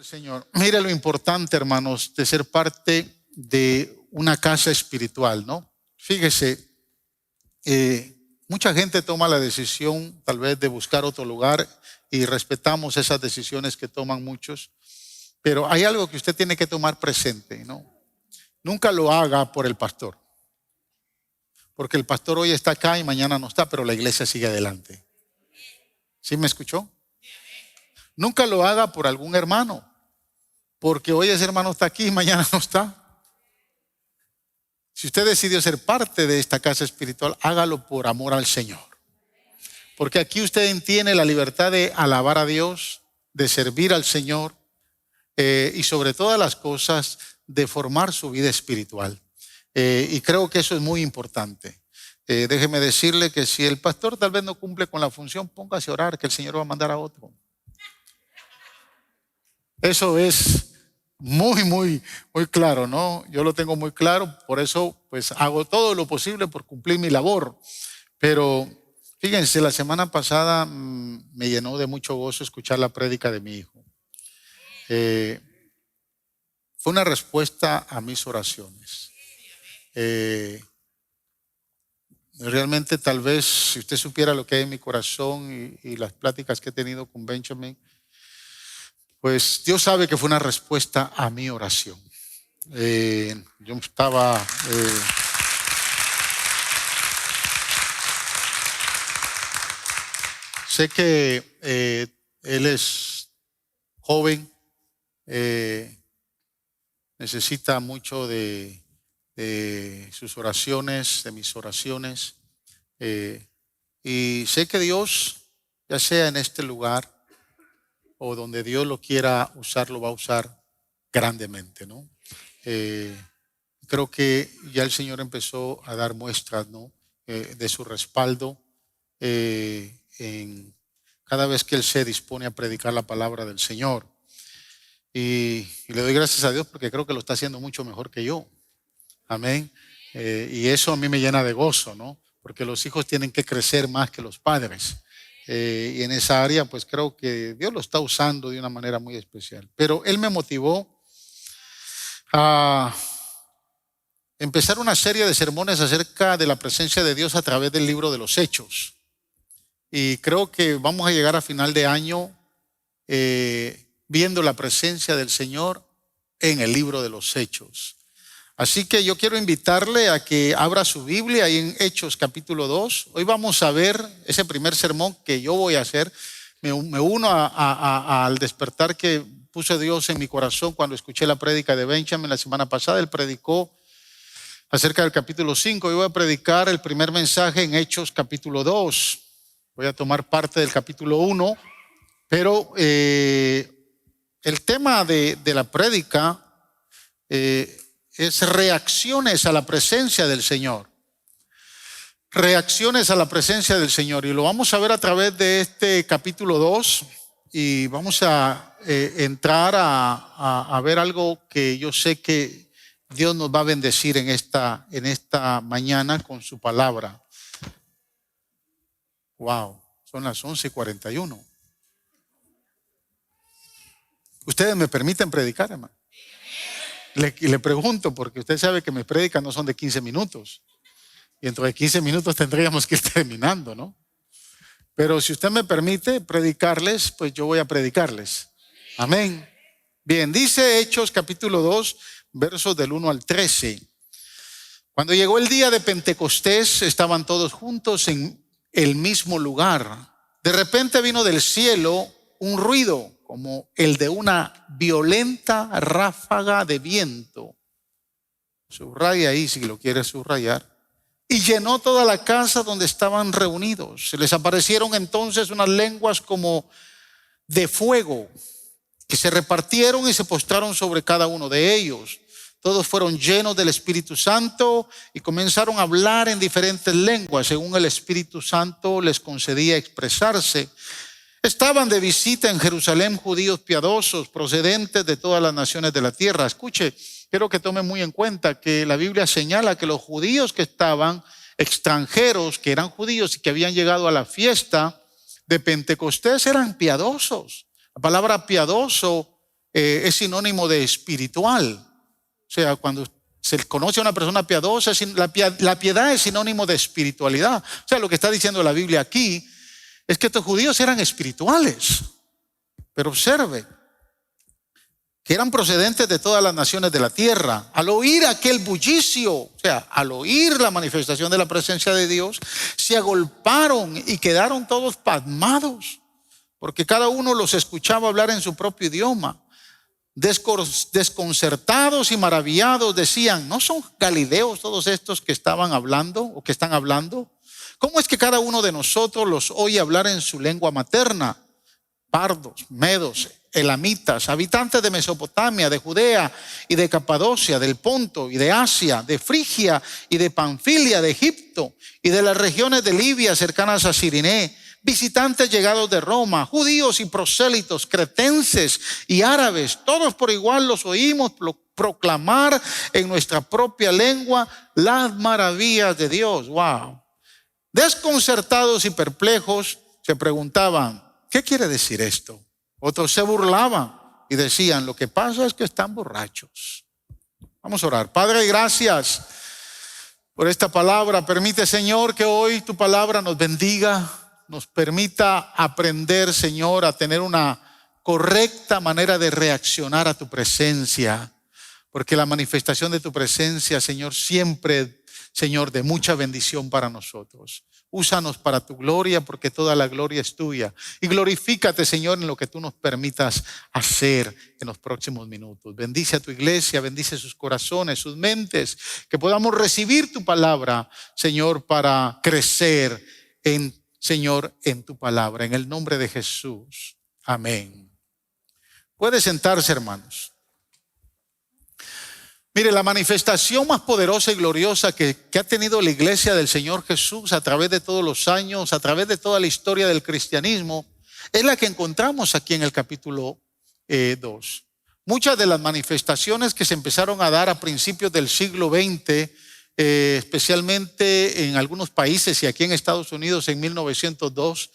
del Señor. Mire lo importante, hermanos, de ser parte de una casa espiritual, ¿no? Fíjese, mucha gente toma la decisión tal vez de buscar otro lugar y respetamos esas decisiones que toman muchos, pero hay algo que usted tiene que tomar presente, ¿no? Nunca lo haga por el pastor, porque el pastor hoy está acá y mañana no está, pero la iglesia sigue adelante. ¿Sí me escuchó? Nunca lo haga por algún hermano, porque hoy ese hermano está aquí y mañana no está. Si usted decidió ser parte de esta casa espiritual, hágalo por amor al Señor. Porque aquí usted tiene la libertad de alabar a Dios, de servir al Señor y sobre todas las cosas de formar su vida espiritual. Y creo que eso es muy importante. Déjeme decirle que si el pastor tal vez no cumple con la función, póngase a orar que el Señor va a mandar a otro. Eso es muy claro, ¿no? Yo lo tengo muy claro, por eso pues hago todo lo posible por cumplir mi labor. Pero fíjense, la semana pasada me llenó de mucho gozo escuchar la prédica de mi hijo. Fue una respuesta a mis oraciones. Realmente tal vez si usted supiera lo que hay en mi corazón y las pláticas que he tenido con Benjamin, pues Dios sabe que fue una respuesta a mi oración. Yo estaba... sé que él es joven, necesita mucho de sus oraciones, de mis oraciones. Y sé que Dios, ya sea en este lugar, o donde Dios lo quiera usar, lo va a usar grandemente, ¿no? Creo que ya el Señor empezó a dar muestras, ¿no? De su respaldo en cada vez que Él se dispone a predicar la palabra del Señor. Y le doy gracias a Dios porque creo que lo está haciendo mucho mejor que yo. Amén. Y eso a mí me llena de gozo, ¿no? Porque los hijos tienen que crecer más que los padres. Y en esa área pues creo que Dios lo está usando de una manera muy especial. Pero Él me motivó a empezar una serie de sermones acerca de la presencia de Dios a través del libro de los Hechos. Y creo que vamos a llegar a final de año viendo la presencia del Señor en el libro de los Hechos. Así que yo quiero invitarle a que abra su Biblia ahí en Hechos capítulo 2. Hoy vamos a ver ese primer sermón que yo voy a hacer. Me uno al despertar que puso Dios en mi corazón cuando escuché la prédica de Benjamin la semana pasada. Él predicó acerca del capítulo 5. Yo voy a predicar el primer mensaje en Hechos capítulo 2. Voy a tomar parte del capítulo 1, pero el tema de la prédica es reacciones a la presencia del Señor. Reacciones a la presencia del Señor. Y lo vamos a ver a través de este capítulo 2. Y vamos a entrar a ver algo que yo sé que Dios nos va a bendecir en esta mañana con su palabra. Wow, son las 11:41. ¿Ustedes me permiten predicar, hermano? Le pregunto porque usted sabe que mis prédicas no son de 15 minutos. Y dentro de 15 minutos tendríamos que ir terminando, ¿no? Pero si usted me permite predicarles, pues yo voy a predicarles. Amén. Bien, dice Hechos capítulo 2, versos del 1 al 13. Cuando llegó el día de Pentecostés, estaban todos juntos en el mismo lugar. De repente vino del cielo un ruido como el de una violenta ráfaga de viento. Subraya ahí si lo quiere subrayar. Y llenó toda la casa donde estaban reunidos. Se les aparecieron entonces unas lenguas como de fuego que se repartieron y se postraron sobre cada uno de ellos. Todos fueron llenos del Espíritu Santo y comenzaron a hablar en diferentes lenguas, según el Espíritu Santo les concedía expresarse. Estaban de visita en Jerusalén judíos piadosos procedentes de todas las naciones de la tierra. Escuche, quiero que tome muy en cuenta que la Biblia señala que los judíos que estaban extranjeros, que eran judíos y que habían llegado a la fiesta de Pentecostés eran piadosos. La palabra piadoso es sinónimo de espiritual. O sea, cuando se conoce a una persona piadosa, la piedad es sinónimo de espiritualidad. O sea, lo que está diciendo la Biblia aquí es que estos judíos eran espirituales. Pero observe, que eran procedentes de todas las naciones de la tierra. Al oír aquel bullicio, o sea, al oír la manifestación de la presencia de Dios, se agolparon y quedaron todos pasmados, porque cada uno los escuchaba hablar en su propio idioma. Desconcertados y maravillados decían: ¿no son galileos todos estos que estaban hablando o que están hablando? ¿Cómo es que cada uno de nosotros los oye hablar en su lengua materna? Pardos, medos, elamitas, habitantes de Mesopotamia, de Judea y de Capadocia, del Ponto y de Asia, de Frigia y de Panfilia, de Egipto y de las regiones de Libia cercanas a Cirené, visitantes llegados de Roma, judíos y prosélitos, cretenses y árabes, todos por igual los oímos proclamar en nuestra propia lengua las maravillas de Dios. Wow. Desconcertados y perplejos se preguntaban: ¿qué quiere decir esto? Otros se burlaban y decían: lo que pasa es que están borrachos. Vamos a orar. Padre, gracias por esta palabra. Permite, Señor, que hoy tu palabra nos bendiga, nos permita aprender, Señor, a tener una correcta manera de reaccionar a tu presencia, porque la manifestación de tu presencia, Señor, siempre, Señor, de mucha bendición para nosotros. Úsanos para tu gloria, porque toda la gloria es tuya. Y glorifícate, Señor, en lo que tú nos permitas hacer en los próximos minutos. Bendice a tu iglesia, bendice sus corazones, sus mentes, que podamos recibir tu palabra, Señor, para crecer Señor, en tu palabra. En el nombre de Jesús. Amén. Puede sentarse, hermanos. Mire, la manifestación más poderosa y gloriosa que ha tenido la iglesia del Señor Jesús a través de todos los años, a través de toda la historia del cristianismo, es la que encontramos aquí en el capítulo 2. Muchas de las manifestaciones que se empezaron a dar a principios del siglo XX, especialmente en algunos países y aquí en Estados Unidos en 1902,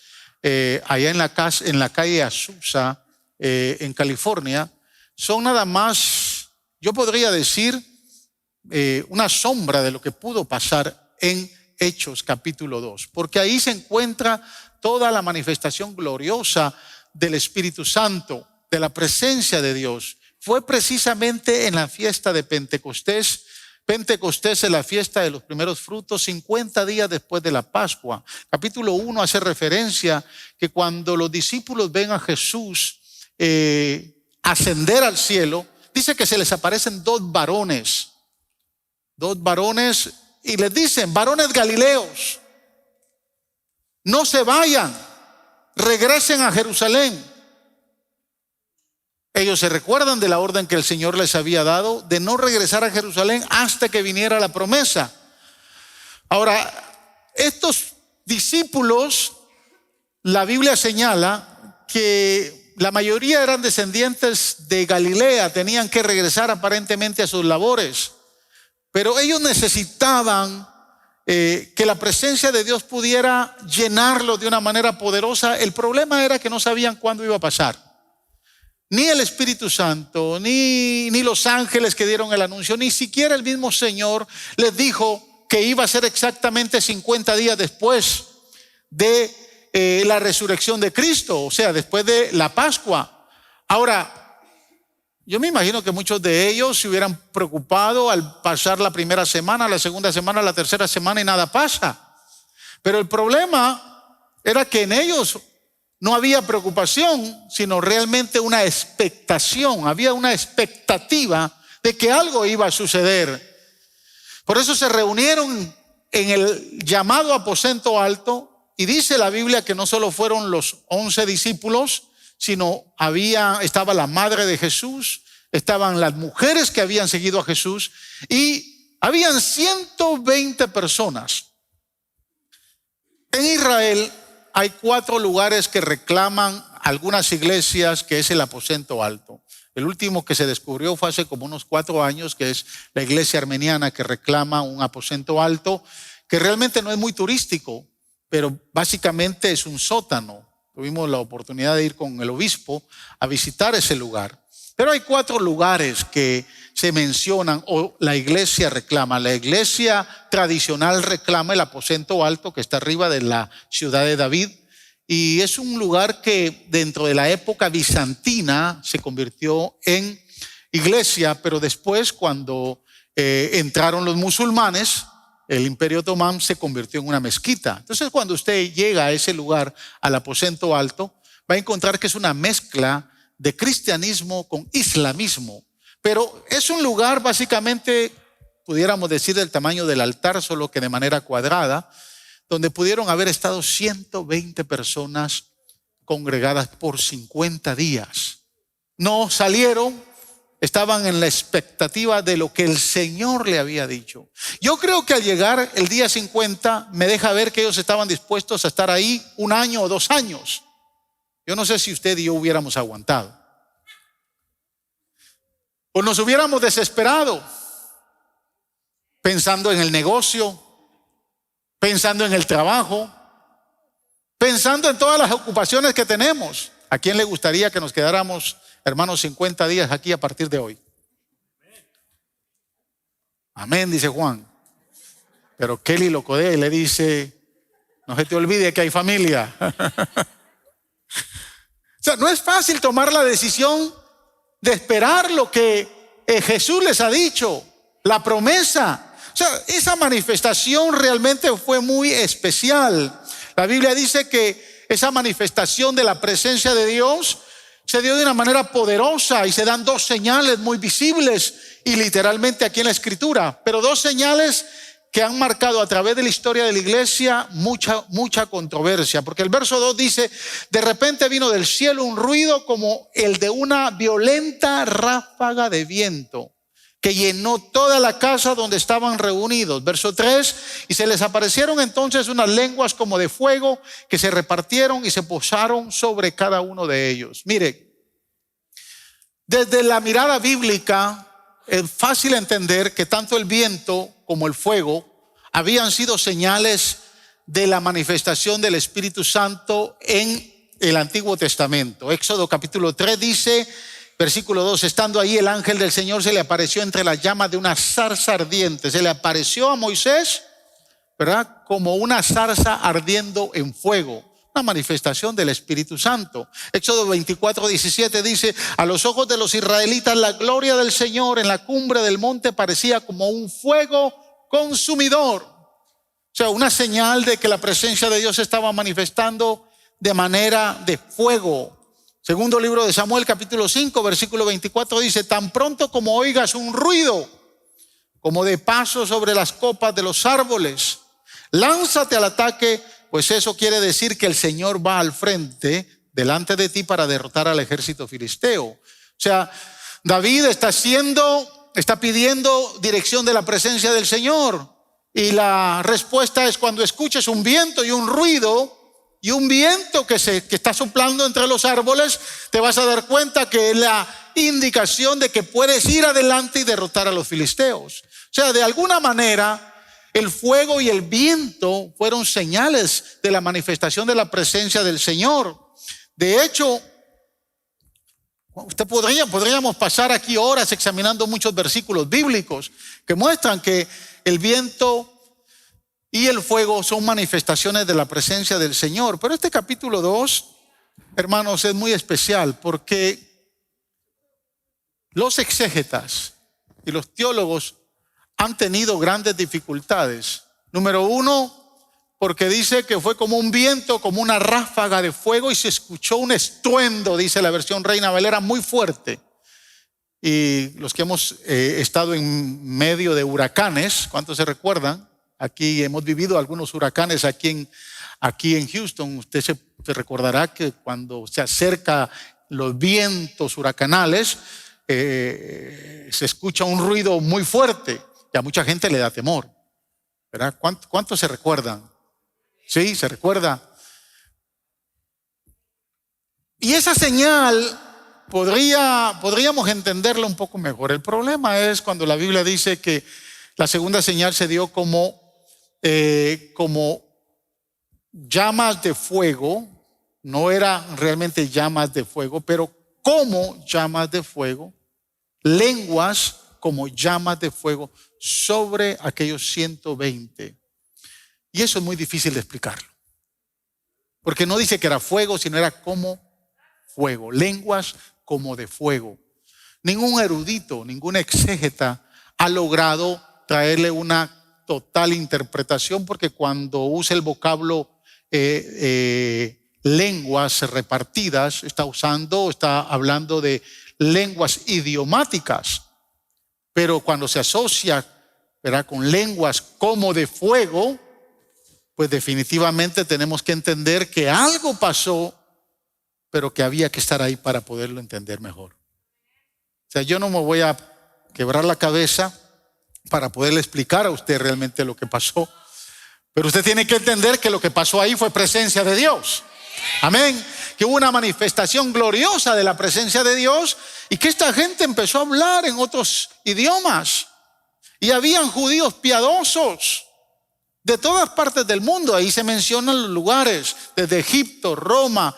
allá en la calle Azusa, en California, son nada más, yo podría decir, una sombra de lo que pudo pasar en Hechos capítulo 2, porque ahí se encuentra toda la manifestación gloriosa del Espíritu Santo, de la presencia de Dios. Fue precisamente en la fiesta de Pentecostés. Pentecostés es la fiesta de los primeros frutos, 50 días después de la Pascua. Capítulo 1 hace referencia que cuando los discípulos ven a Jesús ascender al cielo, dice que se les aparecen dos varones y les dicen: varones galileos, no se vayan, regresen a Jerusalén. Ellos se recuerdan de la orden que el Señor les había dado de no regresar a Jerusalén hasta que viniera la promesa. Ahora, estos discípulos, la Biblia señala que la mayoría eran descendientes de Galilea, tenían que regresar aparentemente a sus labores, pero ellos necesitaban que la presencia de Dios pudiera llenarlos de una manera poderosa. El problema era que no sabían cuándo iba a pasar. Ni el Espíritu Santo, ni los ángeles que dieron el anuncio, ni siquiera el mismo Señor les dijo que iba a ser exactamente 50 días después de la resurrección de Cristo, o sea, después de la Pascua. Ahora, yo me imagino que muchos de ellos se hubieran preocupado al pasar la primera semana, la segunda semana, la tercera semana y nada pasa. Pero el problema era que en ellos no había preocupación, sino realmente una expectación. Había una expectativa de que algo iba a suceder. Por eso se reunieron en el llamado aposento alto. Y dice la Biblia que no solo fueron los 11 discípulos, sino estaba la madre de Jesús, estaban las mujeres que habían seguido a Jesús y habían 120 personas. En Israel hay 4 lugares que reclaman algunas iglesias, que es el aposento alto. El último que se descubrió fue hace como unos 4 años, que es la iglesia armeniana, que reclama un aposento alto, que realmente no es muy turístico, pero básicamente es un sótano. Tuvimos la oportunidad de ir con el obispo a visitar ese lugar. Pero hay 4 lugares que se mencionan o la iglesia reclama. La iglesia tradicional reclama el aposento alto que está arriba de la ciudad de David. Y es un lugar que dentro de la época bizantina se convirtió en iglesia, pero después cuando entraron los musulmanes, el Imperio Otomán se convirtió en una mezquita. Entonces cuando usted llega a ese lugar, al aposento alto, va a encontrar que es una mezcla de cristianismo con islamismo. Pero es un lugar básicamente, pudiéramos decir, del tamaño del altar, solo que de manera cuadrada, donde pudieron haber estado 120 personas congregadas por 50 días. No salieron, estaban en la expectativa de lo que el Señor le había dicho. Yo creo que al llegar el día 50 me deja ver que ellos estaban dispuestos a estar ahí 1 año o 2 años. Yo no sé si usted y yo hubiéramos aguantado. O nos hubiéramos desesperado pensando en el negocio, pensando en el trabajo, pensando en todas las ocupaciones que tenemos. ¿A quién le gustaría que nos quedáramos, hermanos, 50 días aquí a partir de hoy? Amén, dice Juan. Pero Kelly lo codea y le dice, no se te olvide que hay familia. O sea, no es fácil tomar la decisión de esperar lo que Jesús les ha dicho, la promesa. O sea, esa manifestación realmente fue muy especial. La Biblia dice que esa manifestación de la presencia de Dios se dio de una manera poderosa y se dan 2 señales muy visibles y literalmente aquí en la Escritura, pero 2 señales que han marcado a través de la historia de la iglesia mucha controversia, porque el verso 2 dice, de repente vino del cielo un ruido como el de una violenta ráfaga de viento que llenó toda la casa donde estaban reunidos. Verso 3, y se les aparecieron entonces unas lenguas como de fuego que se repartieron y se posaron sobre cada uno de ellos. Mire, desde la mirada bíblica es fácil entender que tanto el viento como el fuego habían sido señales de la manifestación del Espíritu Santo en el Antiguo Testamento. Éxodo capítulo 3 dice, versículo 2, estando ahí el ángel del Señor se le apareció entre las llamas de una zarza ardiente. Se le apareció a Moisés, ¿verdad? Como una zarza ardiendo en fuego. Una manifestación del Espíritu Santo. Éxodo 24, 17 dice, a los ojos de los israelitas la gloria del Señor en la cumbre del monte parecía como un fuego consumidor. O sea, una señal de que la presencia de Dios se estaba manifestando de manera de fuego. Segundo libro de Samuel, capítulo 5, versículo 24 dice, tan pronto como oigas un ruido como de paso sobre las copas de los árboles, lánzate al ataque, pues eso quiere decir que el Señor va al frente delante de ti para derrotar al ejército filisteo. O sea, David está pidiendo dirección de la presencia del Señor. Y la respuesta es cuando escuches un viento y un ruido y un viento que está soplando entre los árboles, te vas a dar cuenta que es la indicación de que puedes ir adelante y derrotar a los filisteos. O sea, de alguna manera, el fuego y el viento fueron señales de la manifestación de la presencia del Señor. De hecho, podríamos pasar aquí horas examinando muchos versículos bíblicos que muestran que el viento y el fuego son manifestaciones de la presencia del Señor. Pero este capítulo 2, hermanos, es muy especial porque los exégetas y los teólogos han tenido grandes dificultades. Número 1, porque dice que fue como un viento, como una ráfaga de fuego y se escuchó un estruendo, dice la versión Reina Valera, muy fuerte. Y los que hemos estado en medio de huracanes, ¿cuántos se recuerdan? Aquí hemos vivido algunos huracanes aquí en Houston. Usted se recordará que cuando se acerca los vientos huracanales, se escucha un ruido muy fuerte. Y a mucha gente le da temor, ¿verdad? ¿Cuántos se recuerdan? Sí, se recuerda. Y esa señal podríamos entenderla un poco mejor. El problema es cuando la Biblia dice que la segunda señal se dio como llamas de fuego. No eran realmente llamas de fuego, pero como llamas de fuego, lenguas como llamas de fuego sobre aquellos 120. Y eso es muy difícil de explicarlo. Porque no dice que era fuego, sino era como fuego. Lenguas como de fuego. Ningún erudito, ningún exégeta ha logrado traerle una total interpretación, porque cuando usa el vocablo lenguas repartidas, está hablando de lenguas idiomáticas. Pero cuando se asocia, ¿verdad?, con lenguas como de fuego, pues definitivamente tenemos que entender que algo pasó, pero que había que estar ahí para poderlo entender mejor. O sea, yo no me voy a quebrar la cabeza para poderle explicar a usted realmente lo que pasó, pero usted tiene que entender que lo que pasó ahí fue presencia de Dios. Amén. Que hubo una manifestación gloriosa de la presencia de Dios y que esta gente empezó a hablar en otros idiomas. Y habían judíos piadosos de todas partes del mundo. Ahí se mencionan los lugares, desde Egipto, Roma,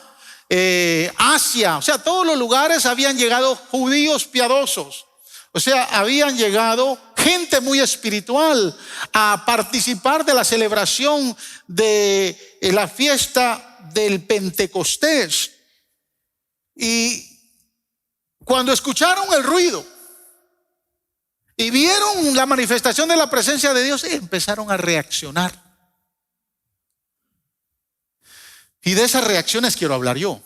Asia. O sea, todos los lugares habían llegado judíos piadosos. O sea, habían llegado gente muy espiritual a participar de la celebración de la fiesta del Pentecostés. Y cuando escucharon el ruido y vieron la manifestación de la presencia de Dios, empezaron a reaccionar. Y de esas reacciones quiero hablar yo.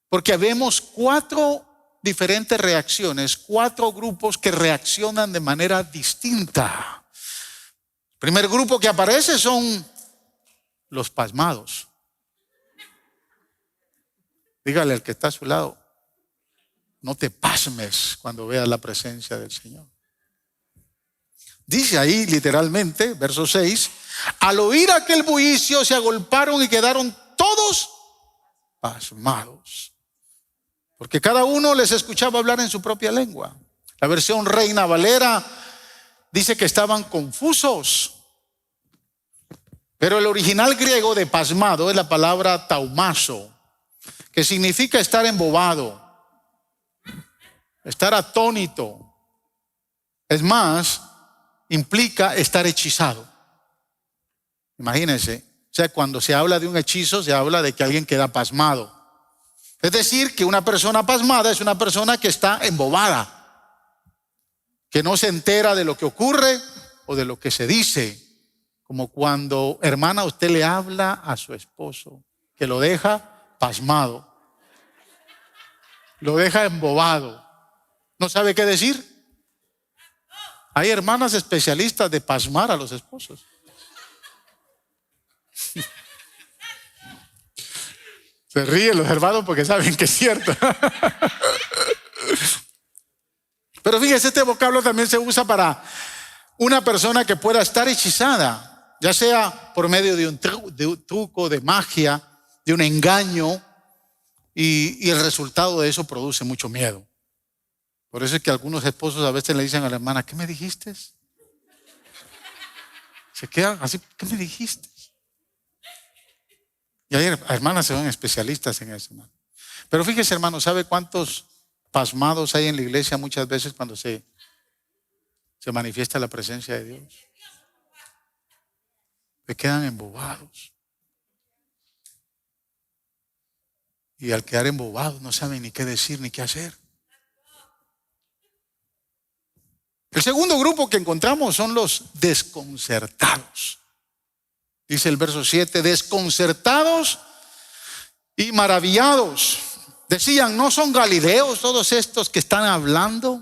Porque vemos 4 diferentes reacciones, 4 grupos que reaccionan de manera distinta. El primer grupo que aparece son los pasmados. Dígale al que está a su lado, no te pasmes cuando veas la presencia del Señor. Dice ahí literalmente, verso 6, al oír aquel bullicio se agolparon y quedaron todos pasmados, porque cada uno les escuchaba hablar en su propia lengua. La versión Reina Valera dice que estaban confusos, pero el original griego de pasmado es la palabra taumazo, que significa estar embobado, estar atónito. Es más, implica estar hechizado. Imagínense, o sea, cuando se habla de un hechizo, se habla de que alguien queda pasmado. Es decir, que una persona pasmada es una persona que está embobada, que no se entera de lo que ocurre o de lo que se dice. Como cuando, hermana, usted le habla a su esposo, que lo deja pasmado, lo deja embobado, no sabe qué decir. Hay hermanas especialistas de pasmar a los esposos. Se ríen los hermanos porque saben que es cierto. Pero fíjese, este vocablo también se usa para una persona que pueda estar hechizada, ya sea por medio de un truco, de magia, de un engaño, y el resultado de eso produce mucho miedo. Por eso es que algunos esposos a veces le dicen a la hermana, ¿qué me dijiste? Se quedan así, ¿qué me dijiste? Y hay hermanas que son especialistas en eso, hermano. Pero fíjese, hermano, ¿sabe cuántos pasmados hay en la iglesia muchas veces cuando se manifiesta la presencia de Dios? Se quedan embobados. Y al quedar embobados no saben ni qué decir ni qué hacer. El segundo grupo que encontramos son los desconcertados. Dice el verso 7, desconcertados y maravillados. Decían, ¿no son galileos todos estos que están hablando?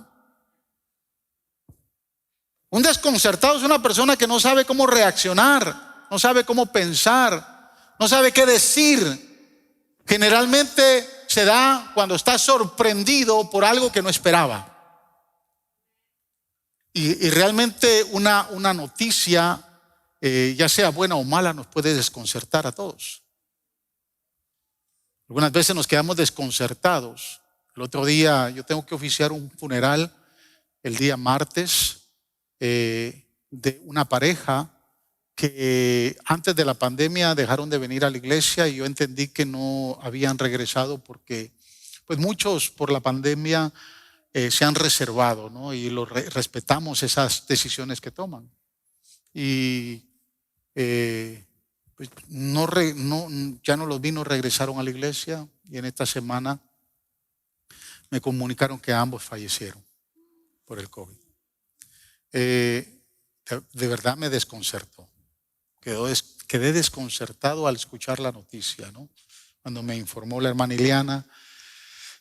Un desconcertado es una persona que no sabe cómo reaccionar, no sabe cómo pensar, no sabe qué decir. Generalmente se da cuando está sorprendido por algo que no esperaba. Y realmente una noticia, ya sea buena o mala, nos puede desconcertar a todos. Algunas veces nos quedamos desconcertados. El otro día yo tengo que oficiar un funeral el día martes de una pareja que antes de la pandemia dejaron de venir a la iglesia, y yo entendí que no habían regresado porque pues muchos por la pandemia se han reservado, ¿no? Y respetamos esas decisiones que toman. Y pues ya no los vino, regresaron a la iglesia, y en esta semana me comunicaron que ambos fallecieron por el COVID. De verdad me desconcertó. Quedé desconcertado al escuchar la noticia, ¿no? Cuando me informó la hermana Iliana,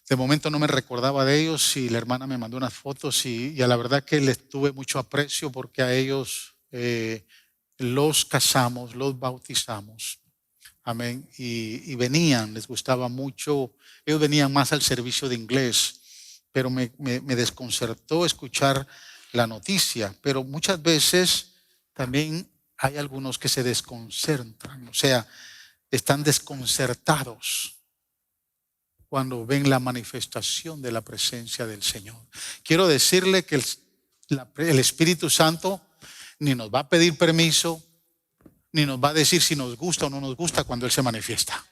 de momento no me recordaba de ellos, y la hermana me mandó unas fotos, y a la verdad que les tuve mucho aprecio, porque a ellos los casamos, los bautizamos. Amén. Y venían, les gustaba mucho. Ellos venían más al servicio de inglés, pero me desconcertó escuchar la noticia. Pero muchas veces también hay algunos que se desconcertan, o sea, están desconcertados cuando ven la manifestación de la presencia del Señor. Quiero decirle que el Espíritu Santo ni nos va a pedir permiso, ni nos va a decir si nos gusta o no nos gusta cuando Él se manifiesta.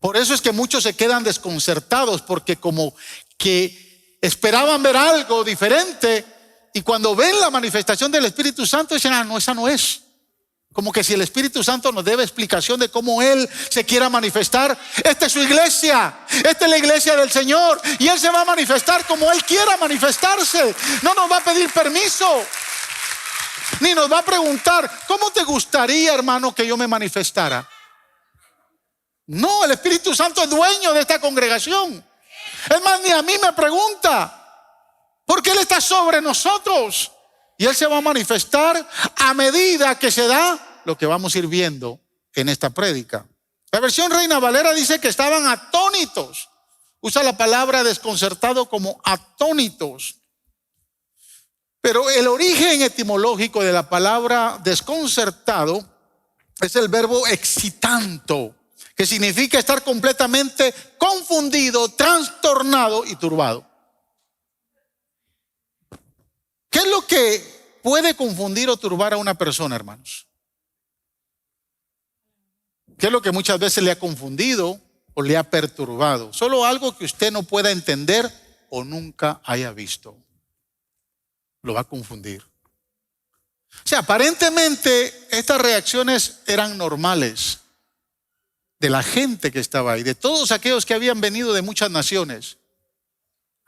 Por eso es que muchos se quedan desconcertados, porque como que esperaban ver algo diferente, y cuando ven la manifestación del Espíritu Santo dicen, no, esa no es. Como que si el Espíritu Santo nos debe explicación de cómo Él se quiera manifestar. Esta es su iglesia, esta es la iglesia del Señor, y Él se va a manifestar como Él quiera manifestarse. No nos va a pedir permiso, ni nos va a preguntar, ¿cómo te gustaría, hermano, que yo me manifestara? No, el Espíritu Santo es dueño de esta congregación. Es más, ni a mí me pregunta, porque Él está sobre nosotros. Y Él se va a manifestar a medida que se da lo que vamos a ir viendo en esta prédica. La versión Reina Valera dice que estaban atónitos. Usa la palabra desconcertado como atónitos. Pero el origen etimológico de la palabra desconcertado es el verbo excitanto, que significa estar completamente confundido, trastornado y turbado. ¿Qué es lo que puede confundir o turbar a una persona, hermanos? ¿Qué es lo que muchas veces le ha confundido o le ha perturbado? Solo algo que usted no pueda entender o nunca haya visto. Lo va a confundir. O sea, aparentemente estas reacciones eran normales de la gente que estaba ahí, de todos aquellos que habían venido de muchas naciones.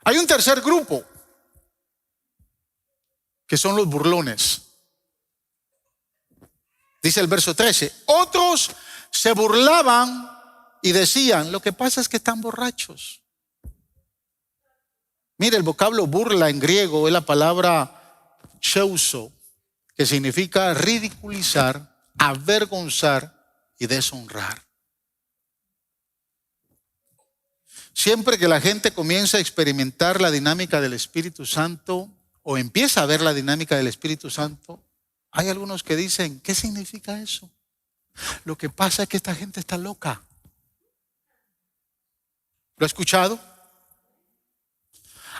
Hay un tercer grupo, que son los burlones. Dice el verso 13, otros se burlaban y decían, lo que pasa es que están borrachos. Mire, el vocablo burla en griego es la palabra cheuso, que significa ridiculizar, avergonzar y deshonrar. Siempre que la gente comienza a experimentar la dinámica del Espíritu Santo, o empieza a ver la dinámica del Espíritu Santo, hay algunos que dicen, ¿qué significa eso? Lo que pasa es que esta gente está loca. ¿Lo ha escuchado?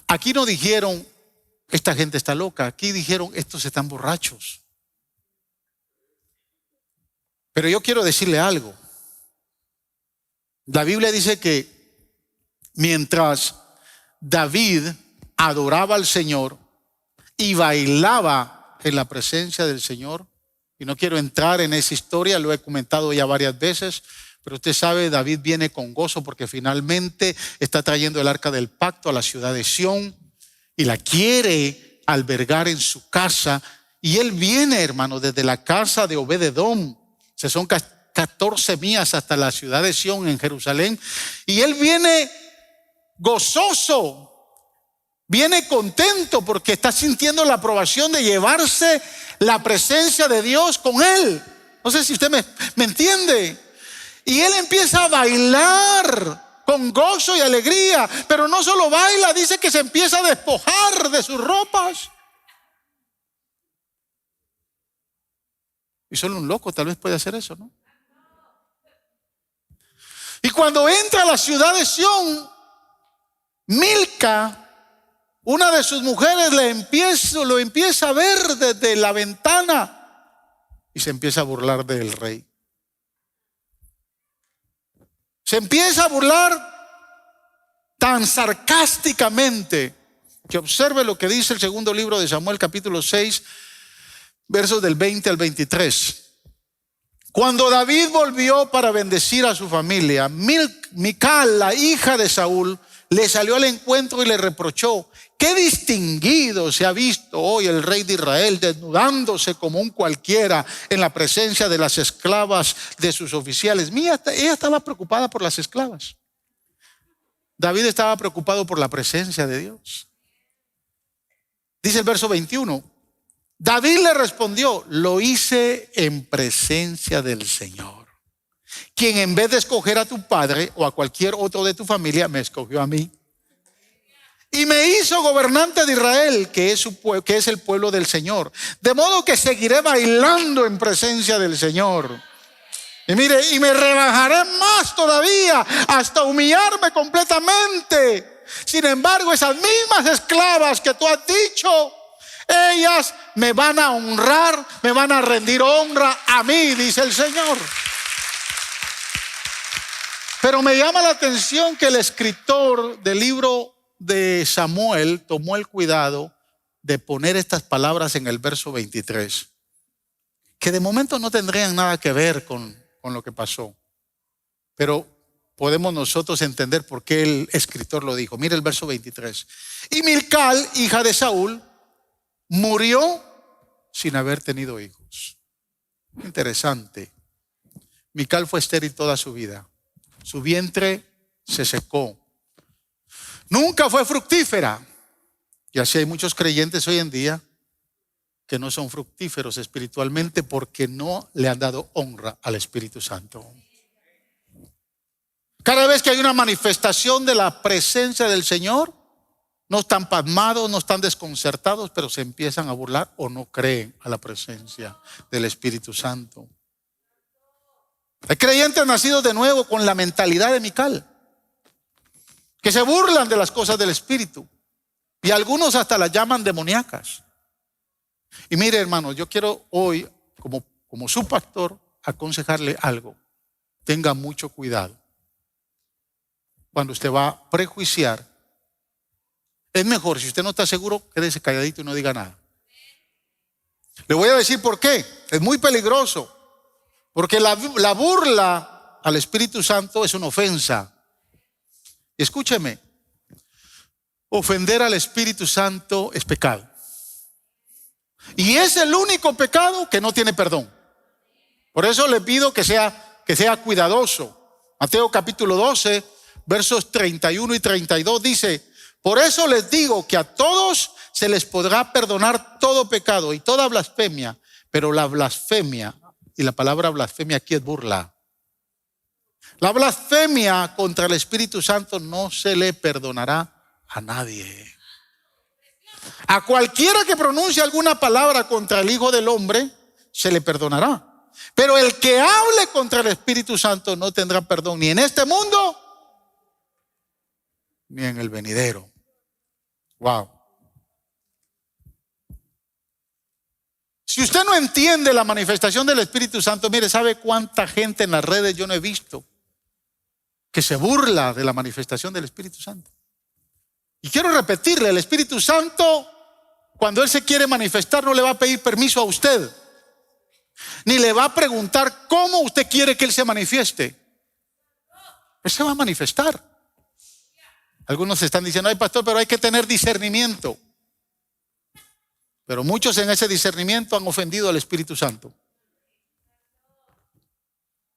Aquí no dijeron, esta gente está loca. Aquí dijeron, estos están borrachos. Pero yo quiero decirle algo. La Biblia dice que mientras David adoraba al Señor y bailaba en la presencia del Señor, y no quiero entrar en esa historia, lo he comentado ya varias veces, pero usted sabe, David viene con gozo porque finalmente está trayendo el arca del pacto a la ciudad de Sión y la quiere albergar en su casa. Y él viene, hermano, desde la casa de Obed-Edom, se son 14 millas hasta la ciudad de Sión en Jerusalén, y él viene gozoso. Viene contento porque está sintiendo la aprobación de llevarse la presencia de Dios con él. No sé si usted me entiende. Y él empieza a bailar con gozo y alegría. Pero no solo baila, dice que se empieza a despojar de sus ropas. Y solo un loco tal vez puede hacer eso, ¿no? Y cuando entra a la ciudad de Sión, Milca, una de sus mujeres, lo empieza a ver desde la ventana y se empieza a burlar del rey. Se empieza a burlar tan sarcásticamente que observe lo que dice el segundo libro de Samuel, capítulo 6, versos del 20 al 23. Cuando David volvió para bendecir a su familia, Mical, la hija de Saúl, le salió al encuentro y le reprochó: qué distinguido se ha visto hoy el rey de Israel desnudándose como un cualquiera en la presencia de las esclavas de sus oficiales. Mira, ella estaba preocupada por las esclavas. David estaba preocupado por la presencia de Dios. Dice el verso 21. David le respondió: lo hice en presencia del Señor, quien en vez de escoger a tu padre o a cualquier otro de tu familia, me escogió a mí y me hizo gobernante de Israel, que es el pueblo del Señor. De modo que seguiré bailando en presencia del Señor. Y mire, y me rebajaré más todavía hasta humillarme completamente. Sin embargo, esas mismas esclavas que tú has dicho, ellas me van a honrar, me van a rendir honra a mí, dice el Señor. Pero me llama la atención que el escritor del libro de Samuel tomó el cuidado de poner estas palabras en el verso 23, que de momento no tendrían nada que ver con lo que pasó, pero podemos nosotros entender por qué el escritor lo dijo. Mire el verso 23. Y Mical, hija de Saúl, murió sin haber tenido hijos. Interesante. Mical fue estéril toda su vida. Su vientre se secó. Nunca fue fructífera. Y así hay muchos creyentes hoy en día que no son fructíferos espiritualmente porque no le han dado honra al Espíritu Santo. Cada vez que hay una manifestación de la presencia del Señor, no están pasmados, no están desconcertados, pero se empiezan a burlar o no creen a la presencia del Espíritu Santo. Hay creyentes nacidos de nuevo con la mentalidad de Mical, que se burlan de las cosas del Espíritu, y algunos hasta las llaman demoníacas. Y mire, hermanos, yo quiero hoy, como su pastor, aconsejarle algo. Tenga mucho cuidado cuando usted va a prejuiciar. Es mejor, si usted no está seguro, quédese calladito y no diga nada. Le voy a decir por qué. Es muy peligroso, porque la burla al Espíritu Santo es una ofensa. Y escúcheme, ofender al Espíritu Santo es pecado. Y es el único pecado que no tiene perdón. Por eso le pido que sea cuidadoso. Mateo capítulo 12, versos 31 y 32 dice: por eso les digo que a todos se les podrá perdonar todo pecado y toda blasfemia, pero la blasfemia, y la palabra blasfemia aquí es burla, la blasfemia contra el Espíritu Santo no se le perdonará a nadie. A cualquiera que pronuncie alguna palabra contra el Hijo del Hombre se le perdonará, pero el que hable contra el Espíritu Santo no tendrá perdón ni en este mundo ni en el venidero. Wow. Si usted no entiende la manifestación del Espíritu Santo, mire, ¿sabe cuánta gente en las redes yo no he visto que se burla de la manifestación del Espíritu Santo? Y quiero repetirle, el Espíritu Santo, cuando Él se quiere manifestar, no le va a pedir permiso a usted, ni le va a preguntar cómo usted quiere que Él se manifieste. Él se va a manifestar. Algunos están diciendo: ay, pastor, pero hay que tener discernimiento. Pero muchos en ese discernimiento han ofendido al Espíritu Santo.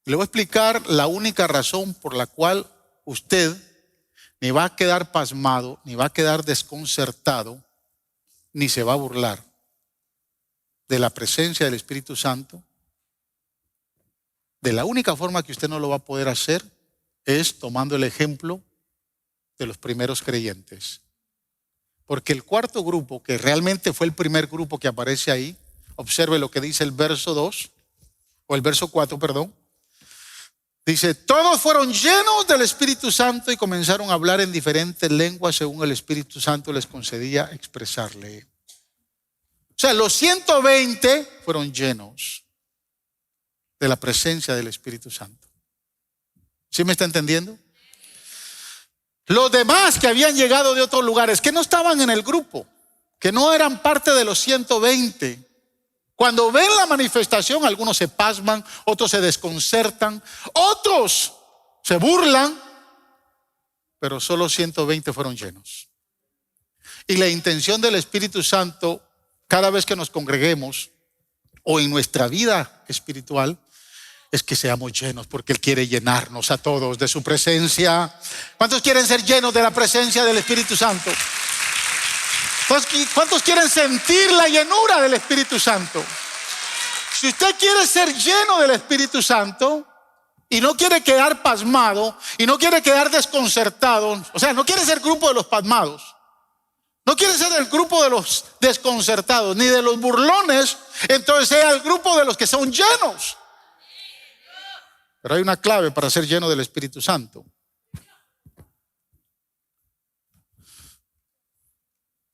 Le voy a explicar la única razón por la cual usted ni va a quedar pasmado, ni va a quedar desconcertado, ni se va a burlar de la presencia del Espíritu Santo. De la única forma que usted no lo va a poder hacer es tomando el ejemplo de los primeros creyentes. Porque el cuarto grupo, que realmente fue el primer grupo que aparece ahí, observe lo que dice el verso 2, o el verso 4, perdón. Dice: todos fueron llenos del Espíritu Santo y comenzaron a hablar en diferentes lenguas según el Espíritu Santo les concedía expresarle. O sea, los 120 fueron llenos de la presencia del Espíritu Santo. ¿Sí me está entendiendo? Los demás que habían llegado de otros lugares, que no estaban en el grupo, que no eran parte de los 120, cuando ven la manifestación, algunos se pasman, otros se desconcertan, otros se burlan, pero solo 120 fueron llenos. Y la intención del Espíritu Santo, cada vez que nos congreguemos o en nuestra vida espiritual, es que seamos llenos, porque Él quiere llenarnos a todos de su presencia. ¿Cuántos quieren ser llenos de la presencia del Espíritu Santo? ¿Cuántos quieren sentir la llenura del Espíritu Santo? Si usted quiere ser lleno del Espíritu Santo y no quiere quedar pasmado y no quiere quedar desconcertado, o sea, no quiere ser grupo de los pasmados, no quiere ser el grupo de los desconcertados ni de los burlones, entonces sea el grupo de los que son llenos. Pero hay una clave para ser lleno del Espíritu Santo.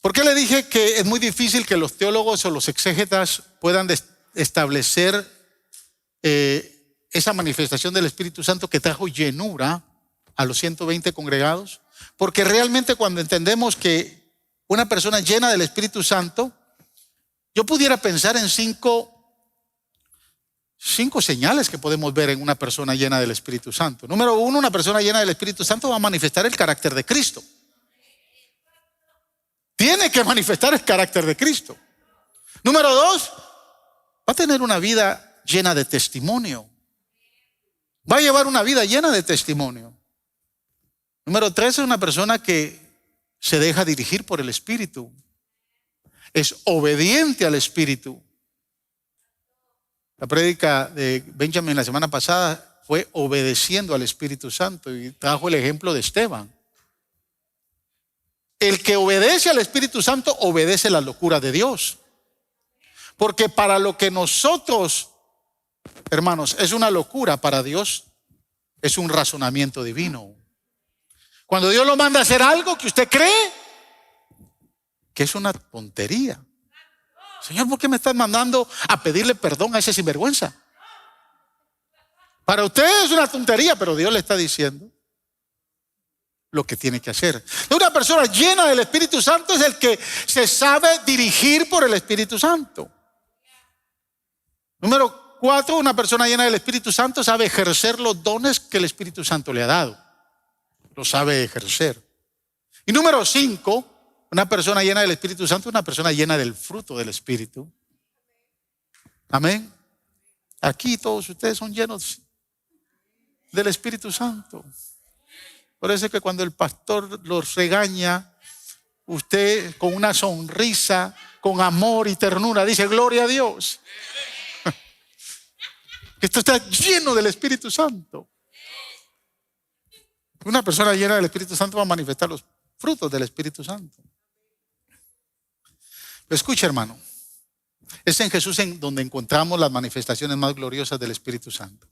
¿Por qué le dije que es muy difícil que los teólogos o los exégetas puedan establecer esa manifestación del Espíritu Santo que trajo llenura a los 120 congregados? Porque realmente cuando entendemos que una persona llena del Espíritu Santo, yo pudiera pensar en cinco señales que podemos ver en una persona llena del Espíritu Santo. Número uno, una persona llena del Espíritu Santo va a manifestar el carácter de Cristo. Tiene que manifestar el carácter de Cristo. Número dos, va a tener una vida llena de testimonio. Va a llevar una vida llena de testimonio. Número tres, es una persona que se deja dirigir por el Espíritu. Es obediente al Espíritu. La prédica de Benjamin la semana pasada fue obedeciendo al Espíritu Santo y trajo el ejemplo de Esteban. El que obedece al Espíritu Santo obedece la locura de Dios. Porque para lo que nosotros, hermanos, es una locura, para Dios es un razonamiento divino. Cuando Dios lo manda a hacer algo que usted cree que es una tontería. Señor, ¿por qué me estás mandando a pedirle perdón a ese sinvergüenza? Para usted es una tontería, pero Dios le está diciendo lo que tiene que hacer. Una persona llena del Espíritu Santo es el que se sabe dirigir por el Espíritu Santo. Número cuatro, una persona llena del Espíritu Santo sabe ejercer los dones que el Espíritu Santo le ha dado. Lo sabe ejercer. Y número cinco, una persona llena del Espíritu Santo es una persona llena del fruto del Espíritu. Amén. Aquí todos ustedes son llenos del Espíritu Santo. Por eso es que cuando el pastor los regaña, usted con una sonrisa, con amor y ternura, dice: gloria a Dios. Que esto está lleno del Espíritu Santo. Una persona llena del Espíritu Santo va a manifestar los frutos del Espíritu Santo. Pero escucha, hermano, es en Jesús en donde encontramos las manifestaciones más gloriosas del Espíritu Santo.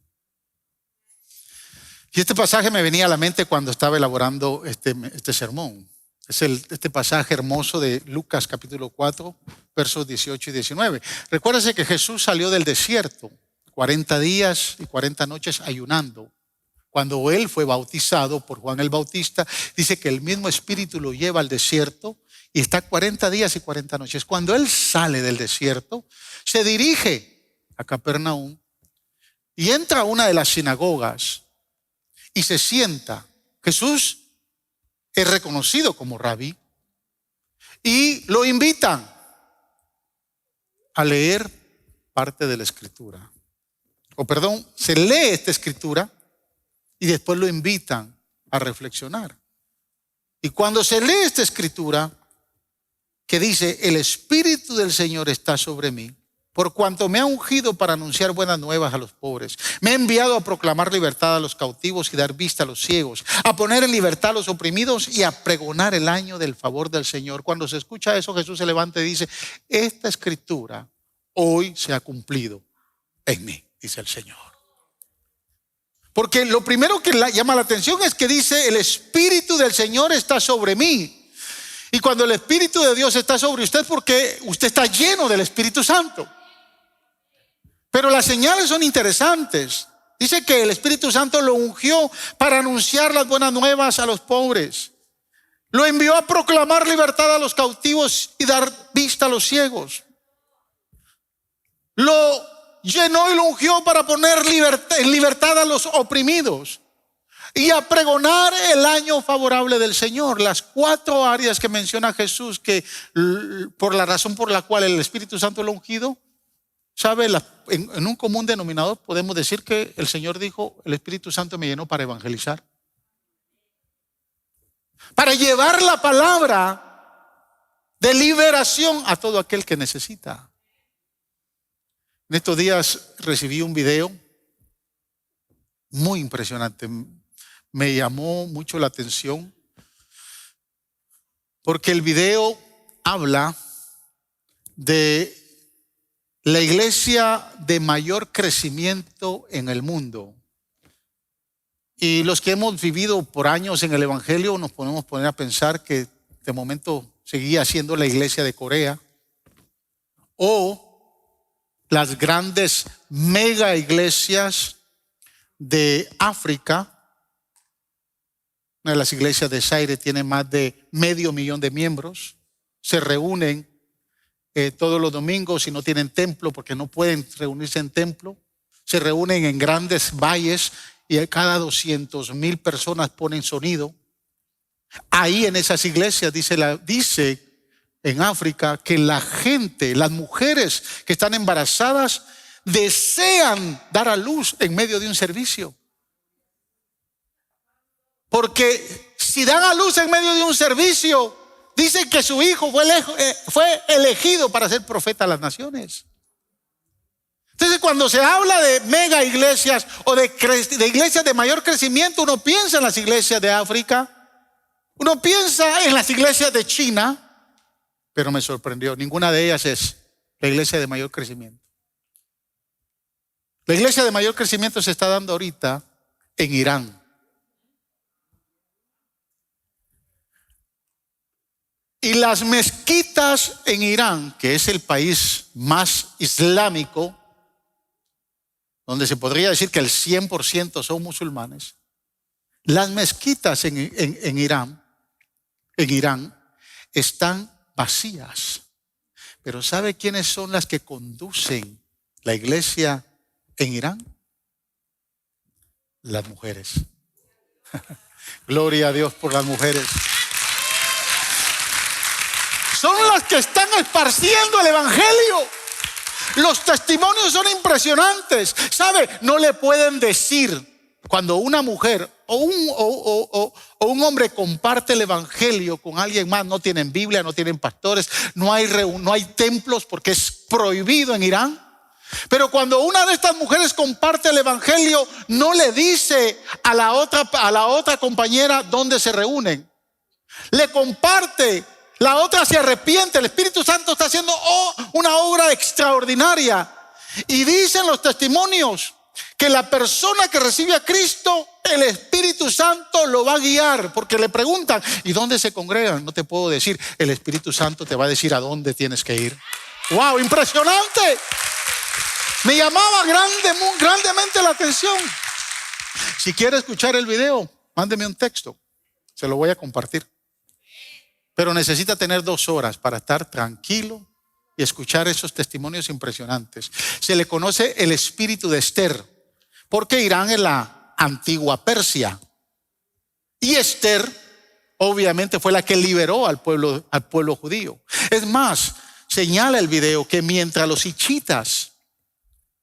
Y este pasaje me venía a la mente cuando estaba elaborando este sermón. Es este pasaje hermoso de Lucas capítulo 4, versos 18 y 19. Recuérdese que Jesús salió del desierto 40 días y 40 noches ayunando. Cuando Él fue bautizado por Juan el Bautista, dice que el mismo Espíritu lo lleva al desierto y está 40 días y 40 noches. Cuando Él sale del desierto, se dirige a Capernaum y entra a una de las sinagogas y se sienta. Jesús es reconocido como rabí y lo invitan a leer parte de la escritura. Se lee esta escritura y después lo invitan a reflexionar. Y cuando se lee esta escritura que dice: el Espíritu del Señor está sobre mí, por cuanto me ha ungido para anunciar buenas nuevas a los pobres, me ha enviado a proclamar libertad a los cautivos y dar vista a los ciegos, a poner en libertad a los oprimidos y a pregonar el año del favor del Señor. Cuando se escucha eso, Jesús se levanta y dice: esta escritura hoy se ha cumplido en mí, dice el Señor. Porque lo primero que llama la atención es que dice: el Espíritu del Señor está sobre mí. Y cuando el Espíritu de Dios está sobre usted, porque usted está lleno del Espíritu Santo. Pero las señales son interesantes. Dice que el Espíritu Santo lo ungió para anunciar las buenas nuevas a los pobres. Lo envió a proclamar libertad a los cautivos y dar vista a los ciegos. Lo llenó y lo ungió para poner en libertad a los oprimidos y a pregonar el año favorable del Señor. Las 4 áreas que menciona Jesús, que por la razón por la cual el Espíritu Santo lo ha ungido, ¿sabe? En un común denominador podemos decir que el Señor dijo: el Espíritu Santo me llenó para evangelizar, para llevar la palabra de liberación a todo aquel que necesita. En estos días recibí un video muy impresionante. Me llamó mucho la atención porque el video habla de la iglesia de mayor crecimiento en el mundo. Y los que hemos vivido por años en el evangelio nos podemos poner a pensar que de momento seguía siendo la iglesia de Corea o las grandes mega iglesias de África. Una de las iglesias de Zaire tiene más de 500,000 de miembros. Se reúnen todos los domingos y no tienen templo porque no pueden reunirse en templo. Se reúnen en grandes valles y cada 200,000 personas ponen sonido. Ahí en esas iglesias dice en África que la gente, las mujeres que están embarazadas, desean dar a luz en medio de un servicio. Porque si dan a luz en medio de un servicio, dicen que su hijo fue elegido para ser profeta a las naciones. Entonces, cuando se habla de mega iglesias o de iglesias de mayor crecimiento, uno piensa en las iglesias de África, uno piensa en las iglesias de China, pero me sorprendió, ninguna de ellas es la iglesia de mayor crecimiento. La iglesia de mayor crecimiento se está dando ahorita en Irán. Y las mezquitas en Irán, que es el país más islámico, donde se podría decir que el 100% son musulmanes, las mezquitas en Irán están vacías. Pero ¿sabe quiénes son las que conducen la iglesia en Irán? Las mujeres. Gloria a Dios por las mujeres. Son las que están esparciendo el evangelio. Los testimonios son impresionantes. ¿Sabe? No le pueden decir cuando una mujer o un hombre comparte el evangelio con alguien más. No tienen Biblia, no tienen pastores, no hay templos porque es prohibido en Irán. Pero cuando una de estas mujeres comparte el evangelio, no le dice a la otra compañera dónde se reúnen. Le comparte. La otra se arrepiente. El Espíritu Santo está haciendo una obra extraordinaria. Y dicen los testimonios que la persona que recibe a Cristo, el Espíritu Santo lo va a guiar. Porque le preguntan: ¿y dónde se congregan? No te puedo decir. El Espíritu Santo te va a decir a dónde tienes que ir. ¡Wow! ¡Impresionante! Me llamaba grandemente la atención. Si quiere escuchar el video, mándeme un texto. Se lo voy a compartir. Pero necesita tener 2 horas para estar tranquilo y escuchar esos testimonios impresionantes. Se le conoce el espíritu de Esther, porque Irán es la antigua Persia. Y Esther, obviamente, fue la que liberó al pueblo judío. Es más, señala el video que mientras los hichitas,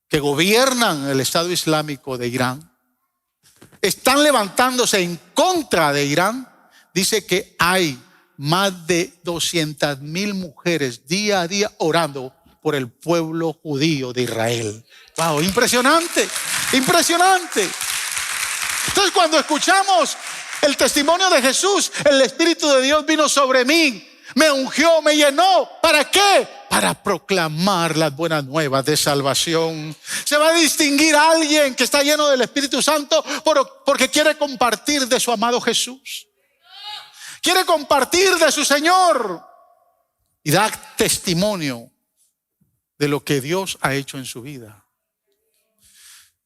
que gobiernan el Estado Islámico de Irán, están levantándose en contra de Irán, dice que hay más de 200,000 mujeres día a día orando por el pueblo judío de Israel. ¡Wow! Impresionante, impresionante. Entonces, cuando escuchamos el testimonio de Jesús, el Espíritu de Dios vino sobre mí, me ungió, me llenó. ¿Para qué? Para proclamar las buenas nuevas de salvación. Se va a distinguir a alguien que está lleno del Espíritu Santo porque quiere compartir de su amado Jesús. Quiere compartir de su Señor y dar testimonio de lo que Dios ha hecho en su vida.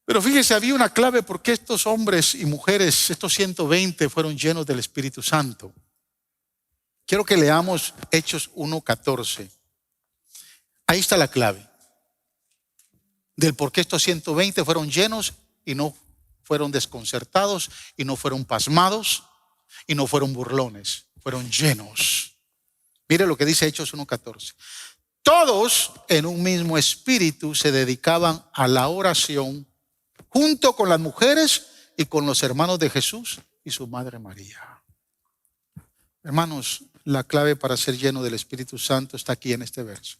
Pero fíjese, había una clave porque estos hombres y mujeres, estos 120, fueron llenos del Espíritu Santo. Quiero que leamos Hechos 1:14. Ahí está la clave del por qué estos 120 fueron llenos y no fueron desconcertados y no fueron pasmados y no fueron burlones, fueron llenos. Mire lo que dice Hechos 1:14. Todos en un mismo espíritu se dedicaban a la oración junto con las mujeres y con los hermanos de Jesús y su madre María. Hermanos, la clave para ser lleno del Espíritu Santo está aquí en este verso.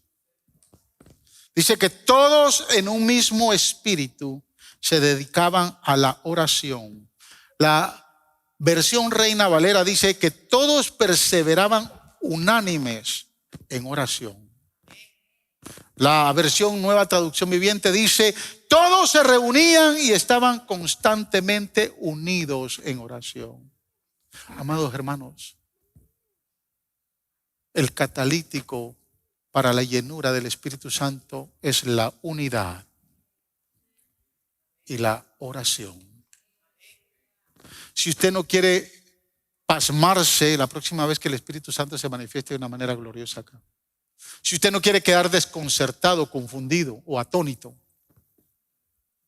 Dice que todos en un mismo espíritu se dedicaban a la oración. La versión Reina Valera dice que todos perseveraban unánimes en oración. La versión Nueva Traducción Viviente dice, todos se reunían y estaban constantemente unidos en oración. Amados hermanos, el catalítico para la llenura del Espíritu Santo es la unidad y la oración. Si usted no quiere pasmarse la próxima vez que el Espíritu Santo se manifieste de una manera gloriosa acá, si usted no quiere quedar desconcertado, confundido o atónito,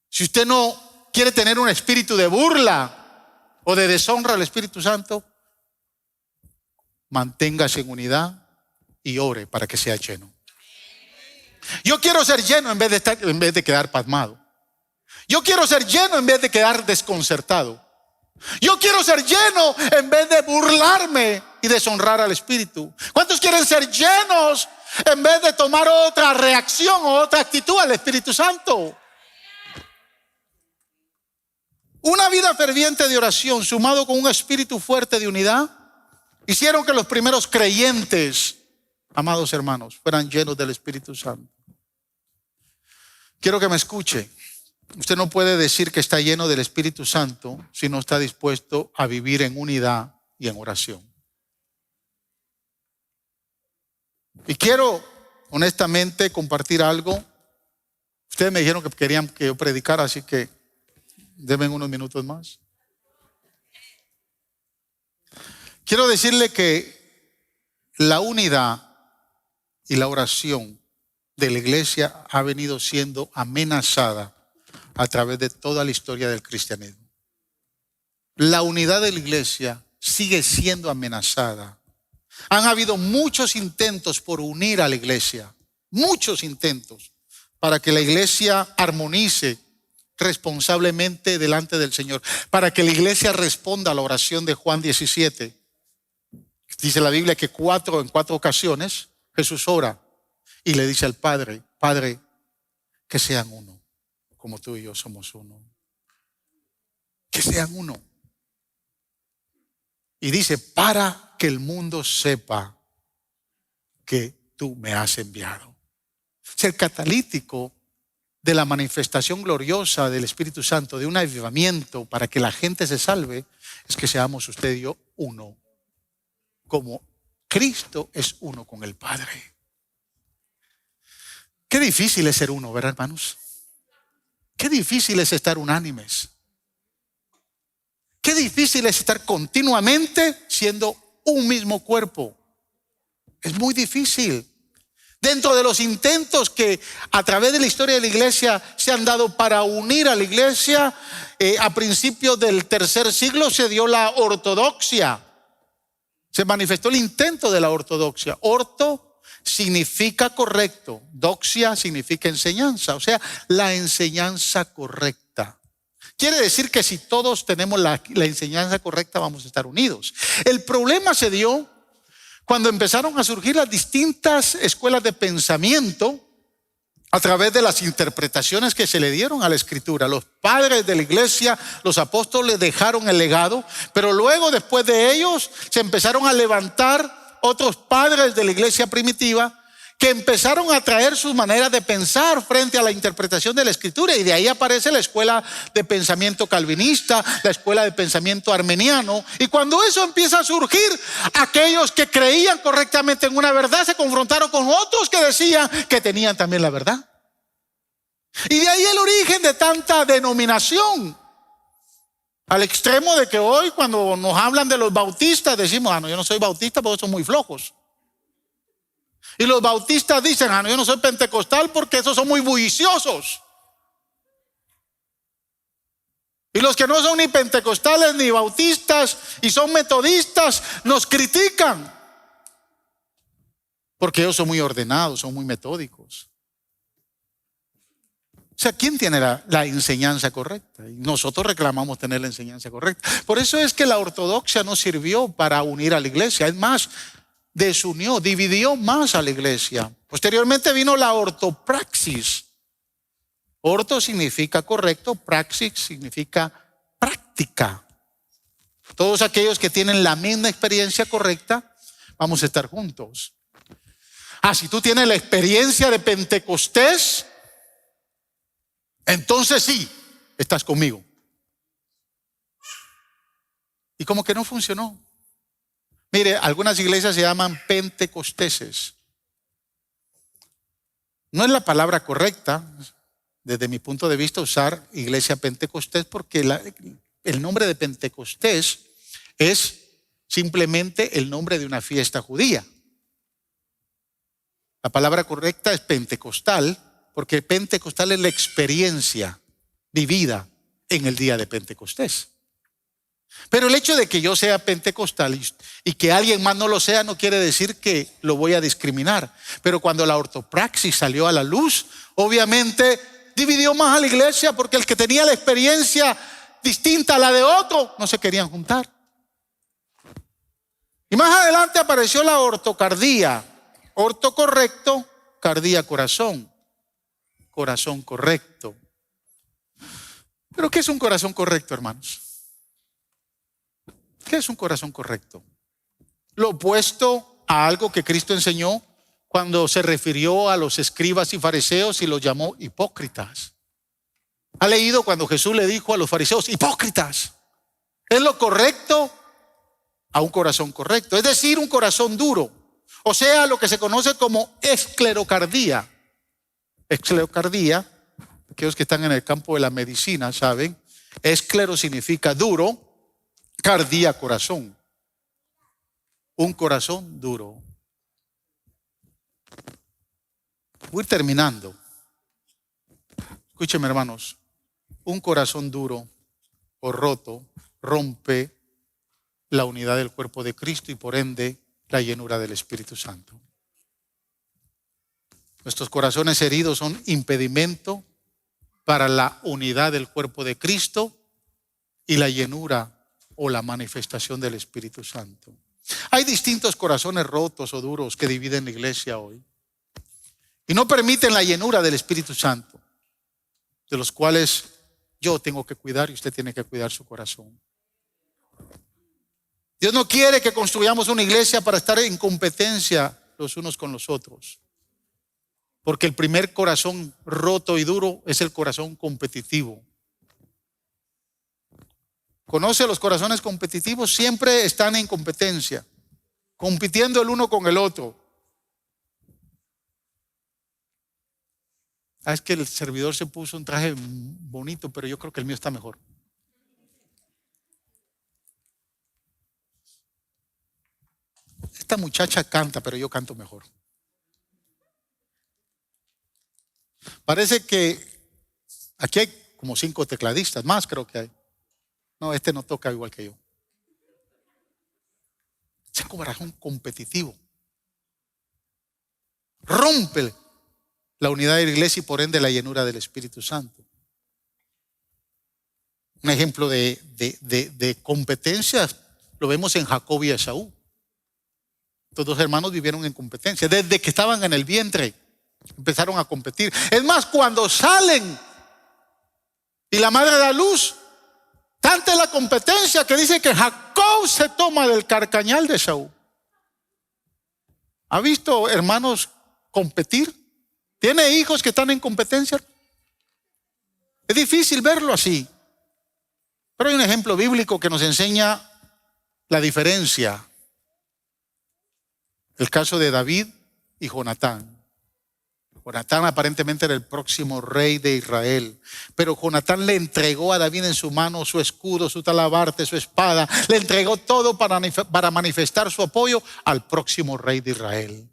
si usted no quiere tener un espíritu de burla o de deshonra al Espíritu Santo, manténgase en unidad y ore para que sea lleno. Yo quiero ser lleno en vez de quedar pasmado. Yo quiero ser lleno en vez de quedar desconcertado. Yo quiero ser lleno en vez de burlarme y deshonrar al Espíritu. ¿Cuántos quieren ser llenos en vez de tomar otra reacción o otra actitud al Espíritu Santo? Una vida ferviente de oración sumado con un espíritu fuerte de unidad hicieron que los primeros creyentes, amados hermanos, fueran llenos del Espíritu Santo. Quiero que me escuche. Usted no puede decir que está lleno del Espíritu Santo si no está dispuesto a vivir en unidad y en oración. Y quiero honestamente compartir algo. Ustedes me dijeron que querían que yo predicara, así que denme unos minutos más. Quiero decirle que la unidad y la oración de la iglesia ha venido siendo amenazada a través de toda la historia del cristianismo. La unidad de la iglesia sigue siendo amenazada. Han habido muchos intentos por unir a la iglesia, muchos intentos para que la iglesia armonice responsablemente delante del Señor, para que la iglesia responda a la oración de Juan 17. Dice la Biblia que en cuatro ocasiones Jesús ora y le dice al Padre, Padre, que sean uno, como tú y yo somos uno. Que sean uno. Y dice, para que el mundo sepa que tú me has enviado. Ser catalítico de la manifestación gloriosa del Espíritu Santo, de un avivamiento para que la gente se salve, es que seamos usted y yo uno, como Cristo es uno con el Padre. Qué difícil es ser uno, ¿verdad, hermanos? Qué difícil es estar unánimes. Qué difícil es estar continuamente siendo un mismo cuerpo. Es muy difícil. Dentro de los intentos que a través de la historia de la iglesia se han dado para unir a la iglesia, a principios del tercer siglo se dio la ortodoxia. Se manifestó el intento de la ortodoxia. Orto significa correcto, doxia significa enseñanza, o sea, la enseñanza correcta. Quiere decir que si todos tenemos la enseñanza correcta vamos a estar unidos. El problema se dio cuando empezaron a surgir las distintas escuelas de pensamiento a través de las interpretaciones que se le dieron a la Escritura. Los padres de la iglesia, los apóstoles dejaron el legado, pero luego después de ellos se empezaron a levantar otros padres de la iglesia primitiva que empezaron a traer sus maneras de pensar frente a la interpretación de la Escritura, y de ahí aparece la escuela de pensamiento calvinista, la escuela de pensamiento armeniano. Y cuando eso empieza a surgir, aquellos que creían correctamente en una verdad se confrontaron con otros que decían que tenían también la verdad. Y de ahí el origen de tanta denominación. Al extremo de que hoy cuando nos hablan de los bautistas decimos, no, yo no soy bautista porque son muy flojos. Y los bautistas dicen, no, yo no soy pentecostal porque esos son muy bulliciosos. Y los que no son ni pentecostales ni bautistas y son metodistas nos critican. Porque ellos son muy ordenados, son muy metódicos. O sea, ¿quién tiene la enseñanza correcta? Y nosotros reclamamos tener la enseñanza correcta. Por eso es que la ortodoxia no sirvió para unir a la iglesia. Es más, desunió, dividió más a la iglesia. Posteriormente vino la ortopraxis. Orto significa correcto, praxis significa práctica. Todos aquellos que tienen la misma experiencia correcta, vamos a estar juntos. Si tú tienes la experiencia de Pentecostés, entonces sí, estás conmigo. Y como que no funcionó. Mire, algunas iglesias se llaman pentecosteses. No es la palabra correcta, desde mi punto de vista, usar iglesia pentecostés, porque el nombre de Pentecostés es simplemente el nombre de una fiesta judía. La palabra correcta es pentecostal, porque pentecostal es la experiencia vivida en el día de Pentecostés. Pero el hecho de que yo sea pentecostal y que alguien más no lo sea no quiere decir que lo voy a discriminar. Pero cuando la ortopraxis salió a la luz, obviamente dividió más a la iglesia, porque el que tenía la experiencia distinta a la de otro no se querían juntar. Y más adelante apareció la ortocardía. Orto correcto, cardía corazón. Corazón correcto. ¿Pero qué es un corazón correcto, hermanos? ¿Qué es un corazón correcto? Lo opuesto a algo que Cristo enseñó cuando se refirió a los escribas y fariseos y los llamó hipócritas. ¿Ha leído cuando Jesús le dijo a los fariseos hipócritas? Es lo correcto a un corazón correcto, es decir, un corazón duro. O sea, lo que se conoce como esclerocardía. Esclerocardía, aquellos que están en el campo de la medicina saben, esclero significa duro, cardía, corazón. Un corazón duro. Voy terminando. Escúcheme, hermanos. Un corazón duro o roto rompe la unidad del cuerpo de Cristo y por ende la llenura del Espíritu Santo. Nuestros corazones heridos son impedimento para la unidad del cuerpo de Cristo y la llenura o la manifestación del Espíritu Santo. Hay distintos corazones rotos o duros que dividen la iglesia hoy y no permiten la llenura del Espíritu Santo, de los cuales yo tengo que cuidar y usted tiene que cuidar su corazón. Dios no quiere que construyamos una iglesia para estar en competencia los unos con los otros, porque el primer corazón roto y duro es el corazón competitivo. ¿Conoce los corazones competitivos? Siempre están en competencia, compitiendo el uno con el otro. Es que el servidor se puso un traje bonito, pero yo creo que el mío está mejor. Esta muchacha canta, pero yo canto mejor. Parece que aquí hay como 5 tecladistas, más creo que hay. No, este no toca igual que yo. Es un corazón competitivo. Rompe la unidad de la iglesia y por ende la llenura del Espíritu Santo. Un ejemplo de competencia lo vemos en Jacob y Esaú. Estos dos hermanos vivieron en competencia. Desde que estaban en el vientre empezaron a competir. Es más, cuando salen y la madre da luz, tanta es la competencia que dice que Jacob se toma del carcañal de Esaú. ¿Ha visto hermanos competir? ¿Tiene hijos que están en competencia? Es difícil verlo así. Pero hay un ejemplo bíblico que nos enseña la diferencia. El caso de David y Jonatán. Jonatán aparentemente era el próximo rey de Israel, pero Jonatán le entregó a David en su mano su escudo, su talabarte, su espada, le entregó todo para manifestar su apoyo al próximo rey de Israel.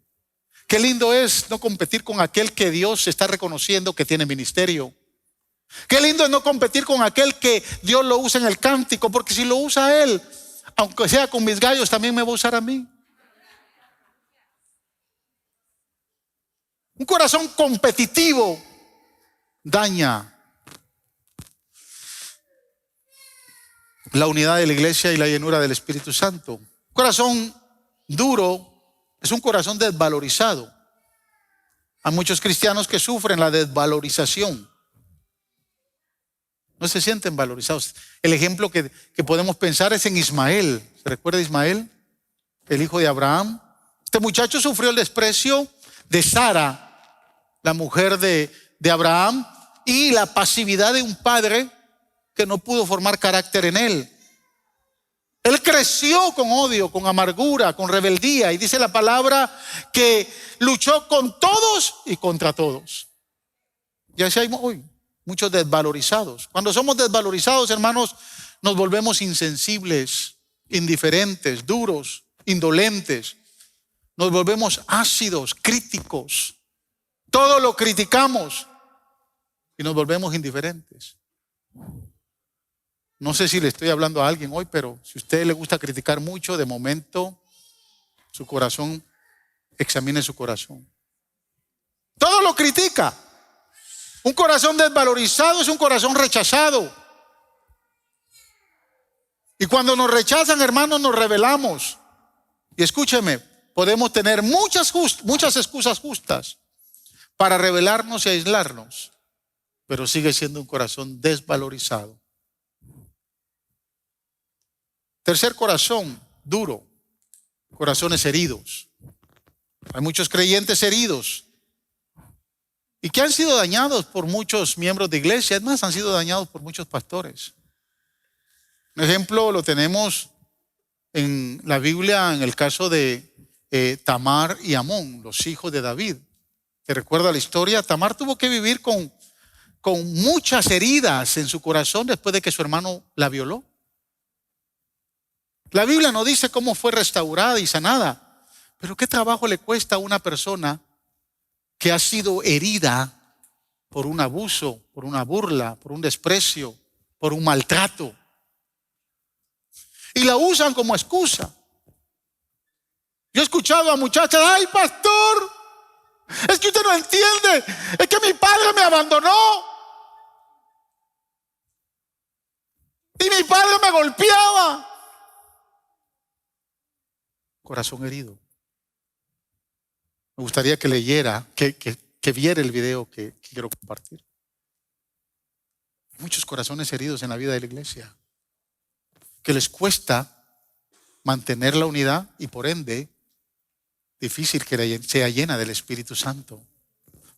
Qué lindo es no competir con aquel que Dios está reconociendo que tiene ministerio. Qué lindo es no competir con aquel que Dios lo usa en el cántico, porque si lo usa a él, aunque sea con mis gallos, también me va a usar a mí. Un corazón competitivo daña la unidad de la iglesia y la llenura del Espíritu Santo. Un corazón duro es un corazón desvalorizado. Hay muchos cristianos que sufren la desvalorización. No se sienten valorizados. El ejemplo que podemos pensar es en Ismael. ¿Se recuerda Ismael? El hijo de Abraham. Este muchacho sufrió el desprecio de Sara, la mujer de Abraham, y la pasividad de un padre que no pudo formar carácter en él. Él creció con odio, con amargura, con rebeldía, y dice la palabra que luchó con todos y contra todos. Y así hay hoy muchos desvalorizados. Cuando somos desvalorizados, hermanos, nos volvemos insensibles, indiferentes, duros, indolentes. Nos volvemos ácidos, críticos. Todo lo criticamos y nos volvemos indiferentes. No sé si le estoy hablando a alguien hoy, pero si a usted le gusta criticar mucho, de momento, su corazón, examine su corazón. Todo lo critica. Un corazón desvalorizado es un corazón rechazado. Y cuando nos rechazan, hermanos, nos rebelamos. Y escúcheme, podemos tener muchas excusas justas para rebelarnos y aislarnos, pero sigue siendo un corazón desvalorizado. Tercer corazón, duro, corazones heridos. Hay muchos creyentes heridos y que han sido dañados por muchos miembros de iglesia, es más, han sido dañados por muchos pastores. Un ejemplo lo tenemos en la Biblia en el caso de Tamar y Amón, los hijos de David. ¿Te recuerda la historia? Tamar tuvo que vivir con muchas heridas en su corazón después de que su hermano la violó. La Biblia no dice cómo fue restaurada y sanada, pero qué trabajo le cuesta a una persona que ha sido herida por un abuso, por una burla, por un desprecio, por un maltrato. Y la usan como excusa. Yo he escuchado a muchachas, ay pastor, es que usted no entiende, es que mi padre me abandonó. Y mi padre me golpeaba. Corazón herido. Me gustaría que leyera, que viera el video que quiero compartir. Muchos corazones heridos en la vida de la iglesia, que les cuesta mantener la unidad y por ende difícil que sea llena del Espíritu Santo.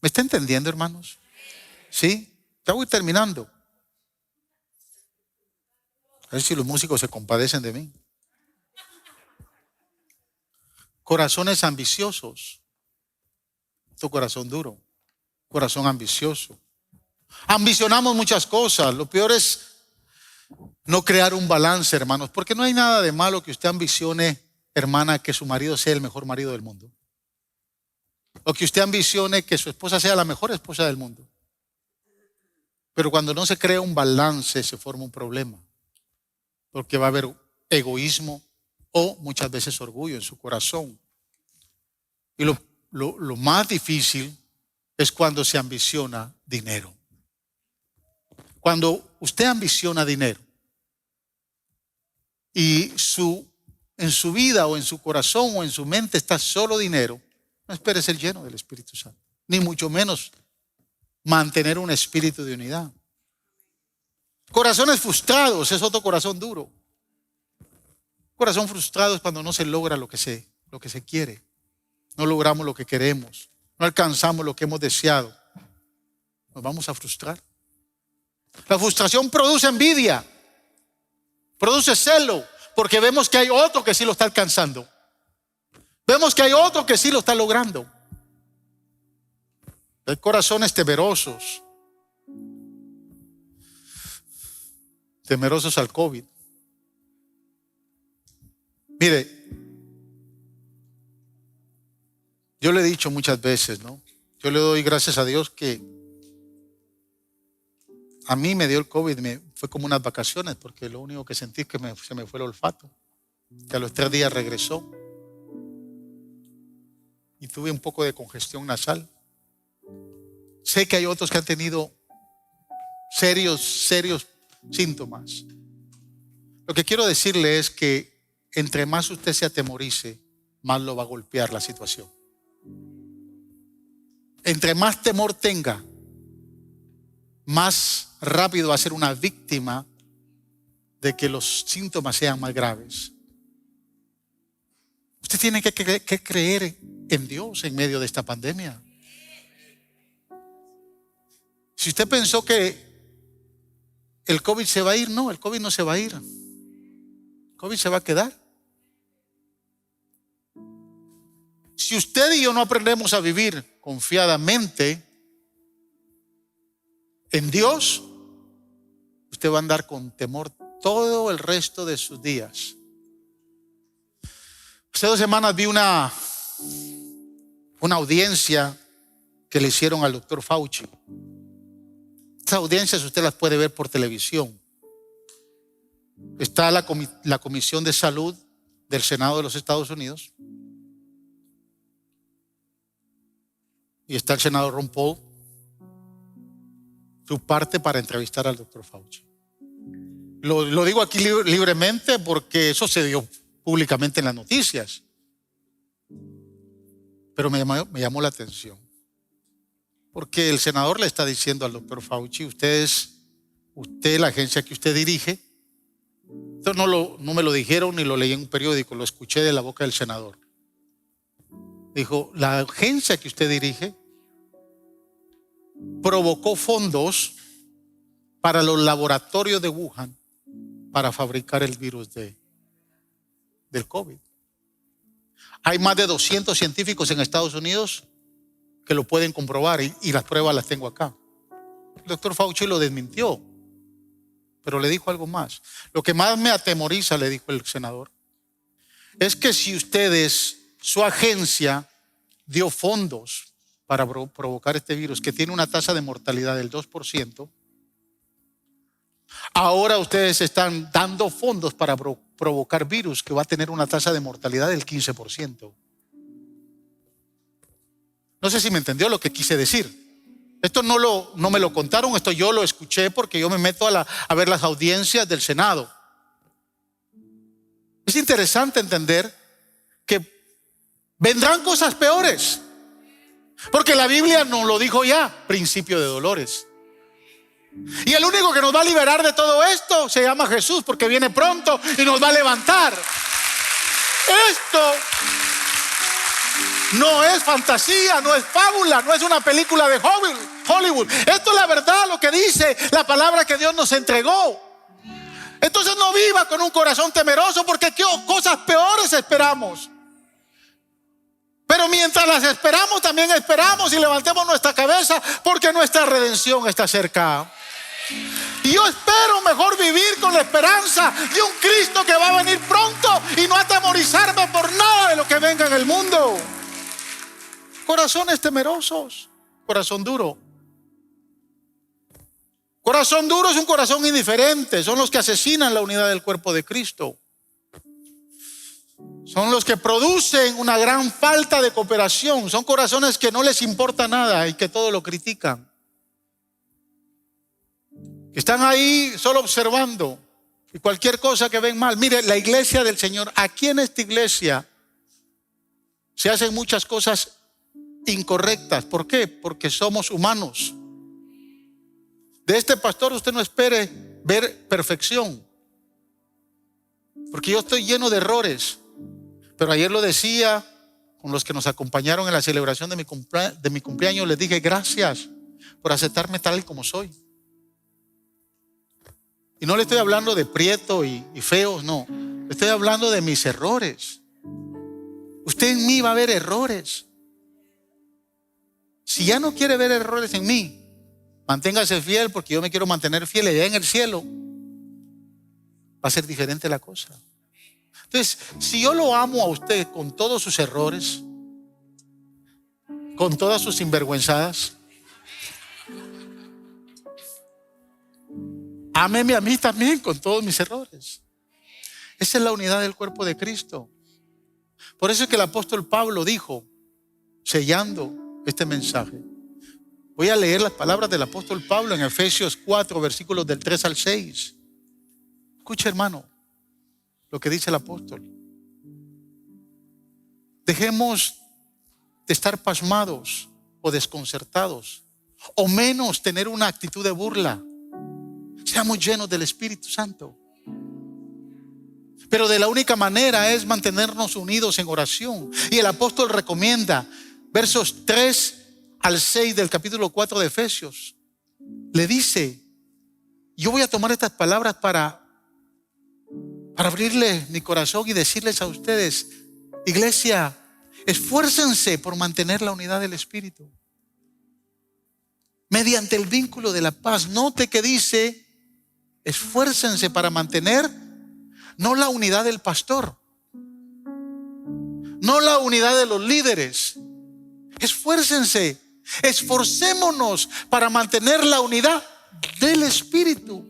¿Me está entendiendo, hermanos? ¿Sí? Ya voy terminando. A ver si los músicos se compadecen de mí. Corazones ambiciosos. Tu corazón duro. Corazón ambicioso. Ambicionamos muchas cosas. Lo peor es no crear un balance, hermanos, porque no hay nada de malo que usted ambicione, hermana, que su marido sea el mejor marido del mundo. O que usted ambicione que su esposa sea la mejor esposa del mundo. Pero cuando no se crea un balance, se forma un problema. Porque va a haber egoísmo o muchas veces orgullo en su corazón. Y lo más difícil es cuando se ambiciona dinero. Cuando usted ambiciona dinero y en su vida o en su corazón o en su mente está solo dinero, no espere ser lleno del Espíritu Santo, ni mucho menos mantener un espíritu de unidad. Corazones frustrados es otro corazón duro. Corazón frustrado es cuando no se logra lo que se quiere. No logramos lo que queremos. No alcanzamos lo que hemos deseado. Nos vamos a frustrar. La frustración produce envidia. Produce celo. Porque vemos que hay otro que sí lo está alcanzando. Vemos que hay otro que sí lo está logrando. Hay corazones temerosos. Temerosos al COVID. Mire, yo le he dicho muchas veces, ¿no? Yo le doy gracias a Dios que a mí me dio el COVID, fue como unas vacaciones, porque lo único que sentí es que se me fue el olfato, que a los 3 días regresó y tuve un poco de congestión nasal. Sé que hay otros que han tenido serios síntomas. Lo que quiero decirle es que entre más usted se atemorice, más lo va a golpear la situación. Entre más temor tenga, más rápido va a ser una víctima de que los síntomas sean más graves. Usted tiene que creer en Dios en medio de esta pandemia. Si usted pensó que el COVID se va a ir, no, el COVID no se va a ir. El COVID se va a quedar. Si usted y yo no aprendemos a vivir confiadamente en Dios, usted va a andar con temor todo el resto de sus días. Hace 2 semanas vi una audiencia que le hicieron al doctor Fauci. Estas audiencias usted las puede ver por televisión. Está la Comisión de Salud del Senado de los Estados Unidos. Y está el senador Ron Paul. Su parte para entrevistar al doctor Fauci. Lo digo aquí libremente porque eso se dio públicamente en las noticias. Pero me llamó la atención. Porque el senador le está diciendo al doctor Fauci, usted, la agencia que usted dirige. Esto no me lo dijeron ni lo leí en un periódico, lo escuché de la boca del senador. Dijo, la agencia que usted dirige provocó fondos para los laboratorios de Wuhan para fabricar el virus del COVID. Hay más de 200 científicos en Estados Unidos que lo pueden comprobar y las pruebas las tengo acá. El doctor Fauci lo desmintió, pero le dijo algo más. Lo que más me atemoriza, le dijo el senador, es que si su agencia dio fondos para provocar este virus que tiene una tasa de mortalidad del 2%, ahora ustedes están dando fondos para provocar virus que va a tener una tasa de mortalidad del 15%. No sé si me entendió lo que quise decir. Esto no me lo contaron, esto yo lo escuché porque yo me meto a ver las audiencias del Senado. Es interesante entender que vendrán cosas peores. Porque la Biblia nos lo dijo ya, principio de dolores. Y el único que nos va a liberar de todo esto se llama Jesús, porque viene pronto y nos va a levantar. Esto no es fantasía, no es fábula, no es una película de Hollywood. Esto es la verdad, lo que dice la palabra que Dios nos entregó. Entonces no viva con un corazón temeroso, porque ¿qué cosas peores esperamos? Pero mientras las esperamos, también esperamos y levantemos nuestra cabeza, porque nuestra redención está cerca. Y yo espero mejor vivir con la esperanza de un Cristo que va a venir pronto y no atemorizarme por nada de lo que venga en el mundo. Corazones temerosos, corazón duro. Corazón duro es un corazón indiferente, son los que asesinan la unidad del cuerpo de Cristo. Son los que producen una gran falta de cooperación. Son corazones que no les importa nada y que todo lo critican. Están ahí solo observando y cualquier cosa que ven mal. Mire, la iglesia del Señor, aquí en esta iglesia se hacen muchas cosas incorrectas. ¿Por qué? Porque somos humanos. De este pastor usted no espere ver perfección, porque yo estoy lleno de errores. Pero ayer lo decía con los que nos acompañaron en la celebración de mi cumpleaños. Les dije gracias por aceptarme tal y como soy. Y no le estoy hablando de prieto y feos, no. Le estoy hablando de mis errores. Usted en mí va a ver errores. Si ya no quiere ver errores en mí, manténgase fiel, porque yo me quiero mantener fiel. Allá en el cielo va a ser diferente la cosa. Entonces, si yo lo amo a usted con todos sus errores, con todas sus sinvergüenzadas, ámeme a mí también con todos mis errores. Esa es la unidad del cuerpo de Cristo. Por eso es que el apóstol Pablo dijo, sellando este mensaje, voy a leer las palabras del apóstol Pablo en Efesios 4, versículos del 3 al 6. Escucha, hermano, lo que dice el apóstol. Dejemos de estar pasmados o desconcertados, o menos tener una actitud de burla. Seamos llenos del Espíritu Santo. Pero de la única manera es mantenernos unidos en oración. Y el apóstol recomienda versos 3 al 6 del capítulo 4 de Efesios. Le dice, yo voy a tomar estas palabras para abrirle mi corazón y decirles a ustedes, iglesia, esfuércense por mantener la unidad del Espíritu mediante el vínculo de la paz. Note que dice, esfuércense para mantener no la unidad del pastor, no la unidad de los líderes. Esfuércense, esforcémonos para mantener la unidad del Espíritu.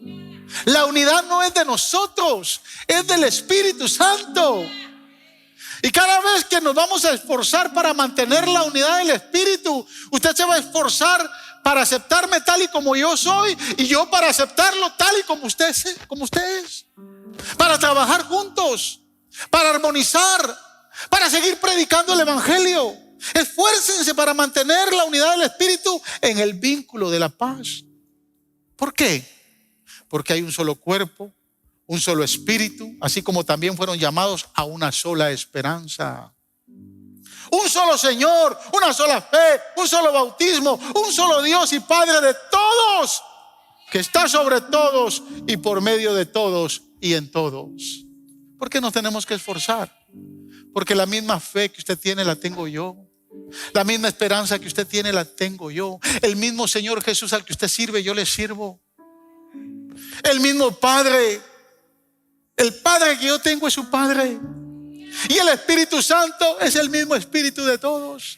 La unidad no es de nosotros, es del Espíritu Santo. Y cada vez que nos vamos a esforzar para mantener la unidad del Espíritu, usted se va a esforzar para aceptarme tal y como yo soy, y yo para aceptarlo tal y como usted es. Para trabajar juntos, para armonizar, para seguir predicando el Evangelio. Esfuércense para mantener la unidad del Espíritu en el vínculo de la paz. ¿Por qué? Porque hay un solo cuerpo, un solo espíritu, así como también fueron llamados a una sola esperanza. Un solo Señor, una sola fe, un solo bautismo, un solo Dios y Padre de todos, que está sobre todos y por medio de todos y en todos. ¿Por qué nos tenemos que esforzar? Porque la misma fe que usted tiene la tengo yo. La misma esperanza que usted tiene la tengo yo. El mismo Señor Jesús al que usted sirve, yo le sirvo. El mismo Padre, el Padre que yo tengo es su Padre. Y el Espíritu Santo es el mismo Espíritu de todos.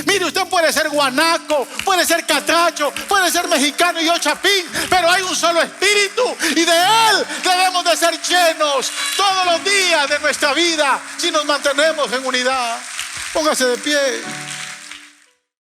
Mire, usted puede ser guanaco, puede ser catracho, puede ser mexicano y yo chapín, pero hay un solo Espíritu y de Él debemos de ser llenos todos los días de nuestra vida si nos mantenemos en unidad. Póngase de pie.